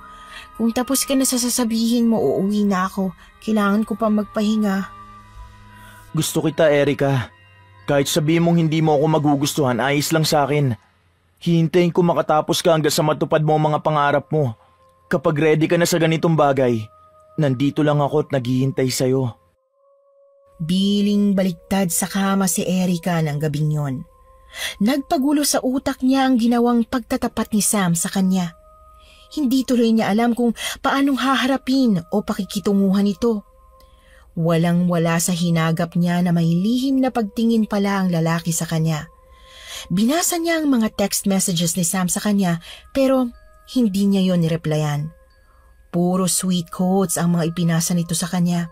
Kung tapos ka na sa sasabihin mo, uuwi na ako. Kailangan ko pa magpahinga. Gusto kita, Erika. Kahit sabihin mong hindi mo ako magugustuhan, ayos lang sa akin. Hihintayin ko makatapos ka hanggang sa matupad mo ang mga pangarap mo. Kapag ready ka na sa ganitong bagay, nandito lang ako at naghihintay sa'yo. Biling baliktad sa kama si Erika ng gabing yon. Nagpagulo sa utak niya ang ginawang pagtatapat ni Sam sa kanya. Hindi tuloy niya alam kung paanong haharapin o pakikitunguhan ito. Walang-wala sa hinagap niya na may lihim na pagtingin pala ang lalaki sa kanya. Binasa niya ang mga text messages ni Sam sa kanya pero hindi niya yon nireplyan. Puro sweet quotes ang mga ipinasa nito sa kanya.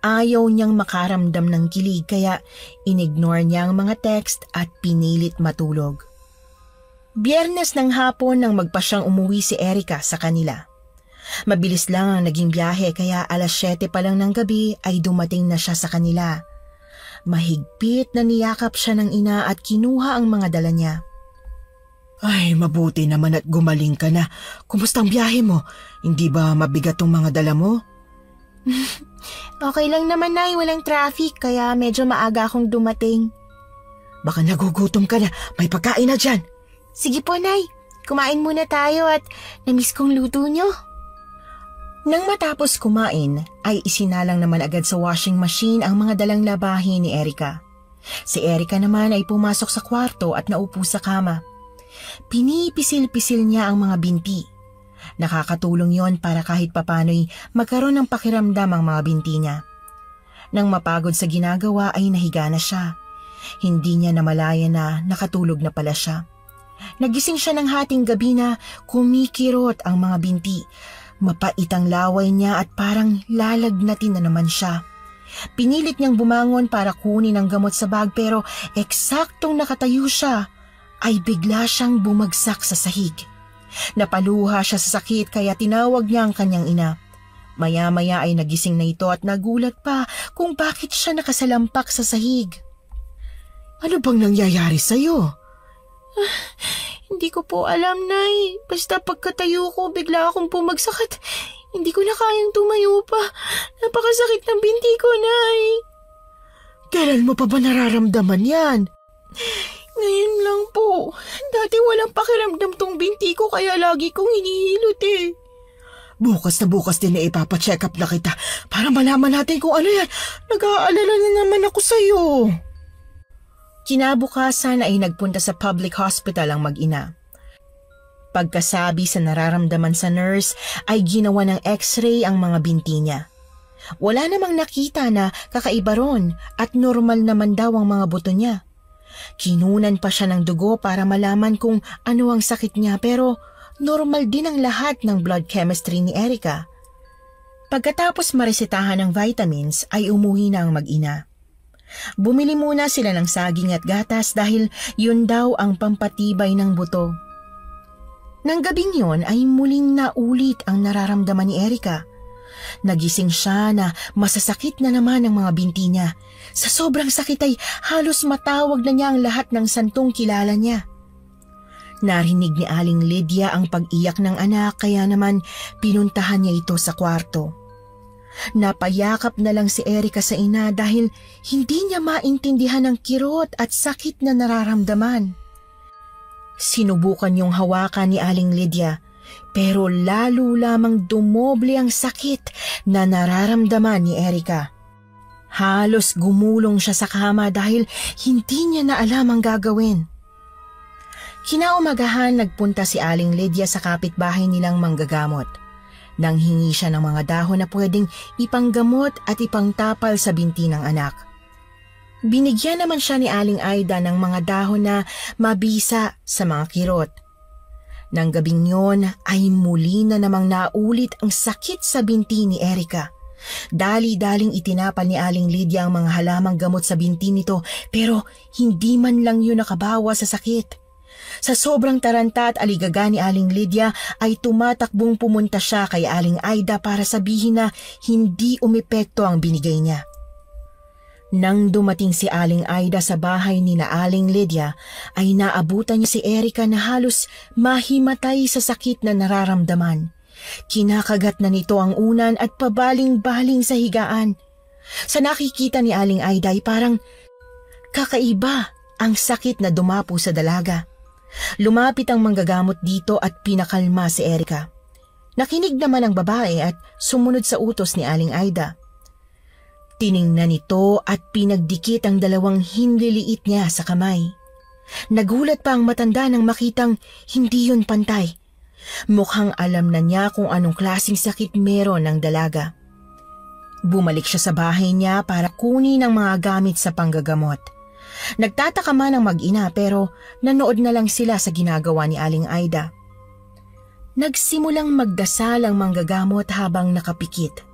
Ayaw niyang makaramdam ng kilig kaya inignore niya ang mga text at pinilit matulog. Biyernes ng hapon nang magpa siyang umuwi si Erika sa kanila. Mabilis lang ang naging biyahe kaya 7:00 pa lang ng gabi ay dumating na siya sa kanila. Mahigpit na niyakap siya ng ina at kinuha ang mga dala niya. Ay, mabuti naman at gumaling ka na. Kumusta ang biyahe mo? Hindi ba mabigat tong mga dala mo? Okay lang naman, Nay. Walang traffic kaya medyo maaga akong dumating. Baka nagugutom ka na. May pagkain na dyan. Sige po, Nay. Kumain muna tayo at namiss kong luto nyo. Nang matapos kumain, ay isinalang naman agad sa washing machine ang mga dalang labahin ni Erika. Si Erika naman ay pumasok sa kwarto at naupo sa kama. Pinipisil-pisil niya ang mga binti. Nakakatulong yon para kahit papano'y magkaroon ng pakiramdam ang mga binti niya. Nang mapagod sa ginagawa ay nahiga na siya. Hindi niya namalayan na nakatulog na pala siya. Nagising siya ng hating gabi na kumikirot ang mga binti. Mapait ang laway niya at parang lalagnatin na naman siya. Pinilit niyang bumangon para kunin ang gamot sa bag pero eksaktong nakatayo siya ay bigla siyang bumagsak sa sahig. Napaluha siya sa sakit kaya tinawag niya ang kanyang ina. Maya-maya ay nagising na ito at nagulat pa kung bakit siya nakasalampak sa sahig. Ano bang nangyayari sa'yo? Hindi ko po alam, Nay. Basta pagkatayo ko, bigla akong bumagsak at hindi ko na kayang tumayo pa. Napakasakit ng binti ko, Nay. Kailan mo pa ba nararamdaman yan? Ngayon lang po. Dati walang pakiramdam tong binti ko kaya lagi kong hinihilot eh. Bukas din na ipapacheck up na kita para malaman natin kung ano yan. Nag-aalala na naman ako sa'yo. Kinabukasan ay nagpunta sa public hospital ang mag-ina. Pagkasabi sa nararamdaman sa nurse ay ginawa ng x-ray ang mga binti niya. Wala namang nakita na kakaiba ron at normal naman daw ang mga buto niya. Kinunan pa siya ng dugo para malaman kung ano ang sakit niya pero normal din ang lahat ng blood chemistry ni Erika. Pagkatapos maresetahan ng vitamins ay umuwi na ang mag-ina. Bumili muna sila ng saging at gatas dahil yun daw ang pampatibay ng buto. Nang gabing yon ay muling naulit ang nararamdaman ni Erika. Nagising siya na masasakit na naman ang mga binti niya. Sa sobrang sakit ay halos matawag na niya ang lahat ng santong kilala niya. Narinig ni Aling Lydia ang pag-iyak ng anak kaya naman pinuntahan niya ito sa kwarto. Napayakap na lang si Erika sa ina dahil hindi niya maintindihan ang kirot at sakit na nararamdaman. Sinubukan niyong hawakan ni Aling Lydia pero lalo lamang dumoble ang sakit na nararamdaman ni Erika. Halos gumulong siya sa kama dahil hindi niya na alam ang gagawin. Kinaumagahan nagpunta si Aling Lydia sa kapitbahay nilang manggagamot. Nanghingi siya ng mga dahon na pwedeng ipanggamot at ipangtapal sa binti ng anak. Binigyan naman siya ni Aling Aida ng mga dahon na mabisa sa mga kirot. Nang gabing yon ay muli na namang naulit ang sakit sa binti ni Erika. Dali-daling itinapal ni Aling Lydia ang mga halamang gamot sa binti nito pero hindi man lang yun nakabawa sa sakit. Sa sobrang taranta at aligaga ni Aling Lydia ay tumatakbong pumunta siya kay Aling Aida para sabihin na hindi umepekto ang binigay niya. Nang dumating si Aling Aida sa bahay ni na Aling Lydia, ay naabutan niya si Erica na halos mahimatay sa sakit na nararamdaman. Kinakagat na nito ang unan at pabaling-baling sa higaan. Sa nakikita ni Aling Aida ay parang kakaiba ang sakit na dumapo sa dalaga. Lumapit ang manggagamot dito at pinakalma si Erica. Nakinig naman ang babae at sumunod sa utos ni Aling Aida. Tiningnan nito at pinagdikit ang dalawang hinliliit niya sa kamay. Nagulat pa ang matanda nang makitang hindi yun pantay. Mukhang alam na niya kung anong klaseng sakit meron ng dalaga. Bumalik siya sa bahay niya para kunin ang mga gamit sa panggagamot. Nagtataka man ang mag-ina pero nanood na lang sila sa ginagawa ni Aling Aida. Nagsimulang magdasal ang manggagamot habang nakapikit.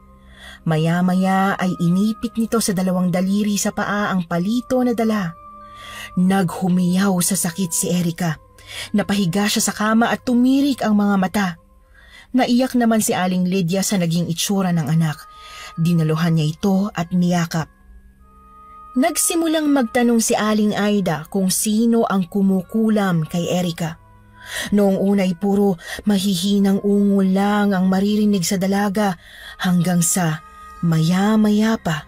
Maya-maya ay inipit nito sa dalawang daliri sa paa ang palito na dala. Naghumiyaw sa sakit si Erica. Napahiga siya sa kama at tumirik ang mga mata. Naiyak naman si Aling Lydia sa naging itsura ng anak. Dinaluhan niya ito at niyakap. Nagsimulang magtanong si Aling Aida kung sino ang kumukulam kay Erica. Noong una'y puro mahihinang ungol lang ang maririnig sa dalaga hanggang sa maya-maya pa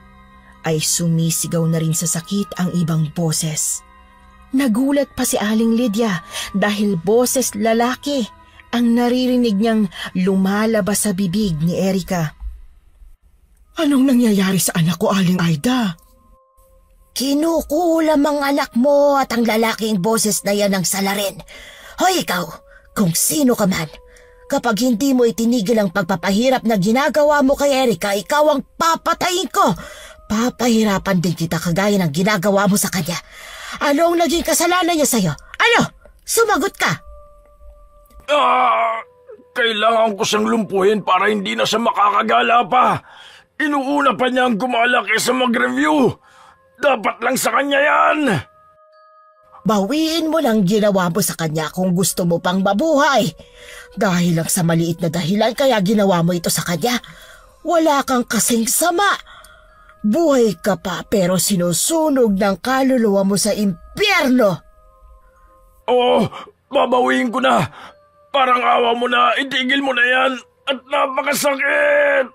ay sumisigaw na rin sa sakit ang ibang boses. Nagulat pa si Aling Lydia dahil boses lalaki ang naririnig niyang lumalabas sa bibig ni Erica. Anong nangyayari sa anak ko, Aling Aida? Kinukulam ang anak mo at ang lalaking boses na yan ang salarin. Hoy ikaw, kung sino ka man, kapag hindi mo itinigil ang pagpapahirap na ginagawa mo kay Erica, ikaw ang papatayin ko. Papahirapan din kita kagaya ng ginagawa mo sa kanya. Anong naging kasalanan niya sa'yo? Ano? Sumagot ka! Kailangan ko siyang lumpuhin para hindi na siya makakagala pa. Inuuna pa niya ang gumala kaysa mag-review. Dapat lang sa kanya yan. Bawiin mo lang ginawa mo sa kanya kung gusto mo pang mabuhay. Dahil lang sa maliit na dahilan kaya ginawa mo ito sa kanya. Wala kang kasing sama. Buhay ka pa pero sinusunog ng kaluluwa mo sa impyerno. Oo, babawiin ko na. Parang awa mo na, itigil mo na yan. At napakasakit.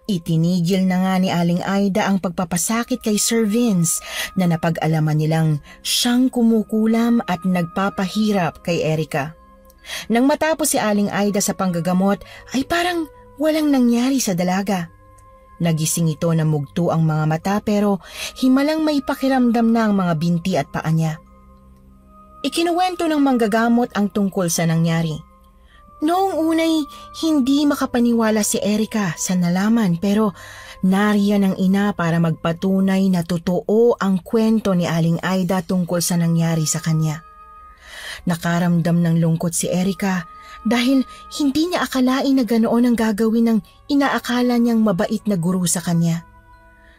Itinigil na nga ni Aling Aida ang pagpapasakit kay Sir Vince na napag-alaman nilang siyang kumukulam at nagpapahirap kay Erica. Nang matapos si Aling Aida sa panggagamot ay parang walang nangyari sa dalaga. Nagising ito na mugto ang mga mata pero himalang may pakiramdam na ang mga binti at paa niya. Ikinuwento ng manggagamot ang tungkol sa nangyari. Noong unay hindi makapaniwala si Erica sa nalaman pero nariyan ang ina para magpatunay na totoo ang kwento ni Aling Aida tungkol sa nangyari sa kanya. Nakaramdam ng lungkot si Erica dahil hindi niya akalain na ganoon ang gagawin ng inaakala niyang mabait na guro sa kanya.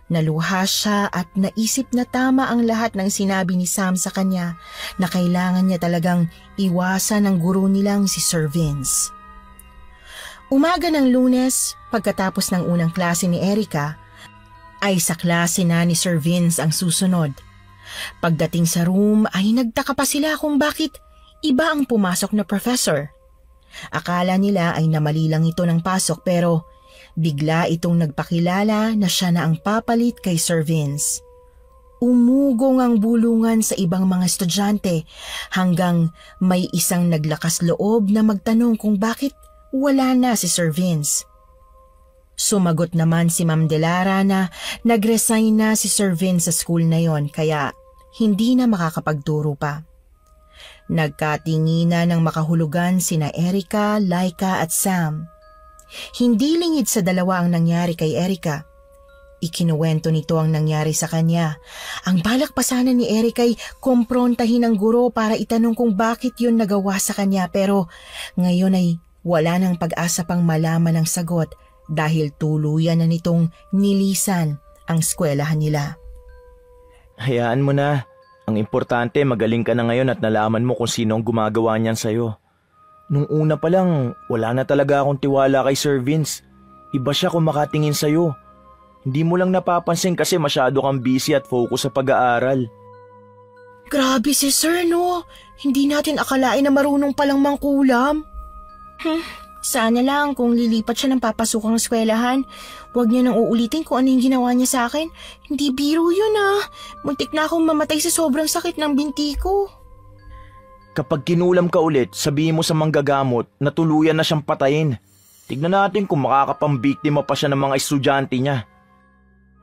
Naluha siya at naisip na tama ang lahat ng sinabi ni Sam sa kanya na kailangan niya talagang iwasan ang guro nilang si Sir Vince. Umaga ng Lunes, pagkatapos ng unang klase ni Erica, ay sa klase na ni Sir Vince ang susunod. Pagdating sa room ay nagtaka pa sila kung bakit iba ang pumasok na professor. Akala nila ay namali lang ito ng pasok pero bigla itong nagpakilala na siya na ang papalit kay Sir Vince. Umugong ang bulungan sa ibang mga estudyante hanggang may isang naglakas loob na magtanong kung bakit wala na si Sir Vince. Sumagot naman si Ma'am Delara na nag-resign na si Sir Vince sa school na yon kaya hindi na makakapagturo pa. Nagkatinginan ng makahulugan sina Erica, Laika at Sam. Hindi lingid sa dalawa ang nangyari kay Erica. Ikinuwento nito ang nangyari sa kanya. Ang balak pa sana ni Erica ay kumprontahin ang guro para itanong kung bakit yun nagawa sa kanya pero ngayon ay wala nang pag-asa pang malaman ang sagot dahil tuluyan na nitong nilisan ang eskwelahan nila. Hayaan mo na. Ang importante magaling ka na ngayon at nalaman mo kung sino ang gumagawa niyan sa'yo. Nung una pa lang, wala na talaga akong tiwala kay Sir Vince. Iba siya kung makatingin sa'yo. Hindi mo lang napapansin kasi masyado kang busy at focus sa pag-aaral. Grabe si Sir, no? Hindi natin akalain na marunong palang mangkulam. Sana lang kung lilipat siya ng papasukang eskwelahan, huwag niya nang uulitin kung ano yung ginawa niya sa akin. Hindi biro yun Muntik na akong mamatay sa sobrang sakit ng binti ko. Kapag kinulam ka ulit, sabihin mo sa manggagamot na tuluyan na siyang patayin. Tignan natin kung makakapambiktima pa siya ng mga estudyante niya.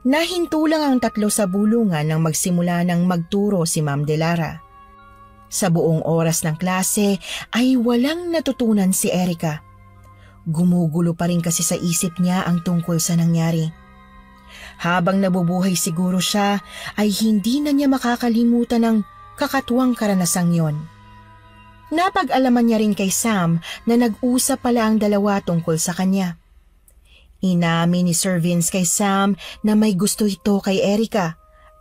Nahinto lang ang tatlo sa bulungan nang magsimula ng magturo si Ma'am Delara. Sa buong oras ng klase ay walang natutunan si Erica. Gumugulo pa rin kasi sa isip niya ang tungkol sa nangyari. Habang nabubuhay siguro siya ay hindi na niya makakalimutan ang kakatuwang karanasang yon. Napag-alaman niya rin kay Sam na nag-usap pala ang dalawa tungkol sa kanya. Inamin ni Sir Vince kay Sam na may gusto ito kay Erica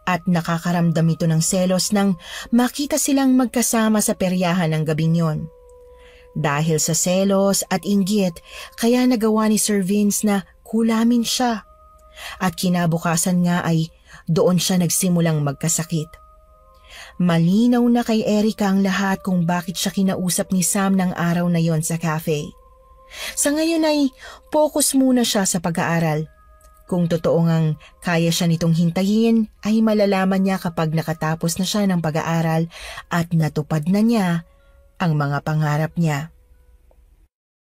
at nakakaramdam ito ng selos nang makita silang magkasama sa peryahan ng gabing yon. Dahil sa selos at inggit, kaya nagawa ni Sir Vince na kulamin siya. At kinabukasan nga ay doon siya nagsimulang magkasakit. Malinaw na kay Erica ang lahat kung bakit siya kinausap ni Sam ng araw na yon sa cafe. Sa ngayon ay focus muna siya sa pag-aaral. Kung totoo ngang kaya siya nitong hintayin, ay malalaman niya kapag nakatapos na siya ng pag-aaral at natupad na niya ang mga pangarap niya.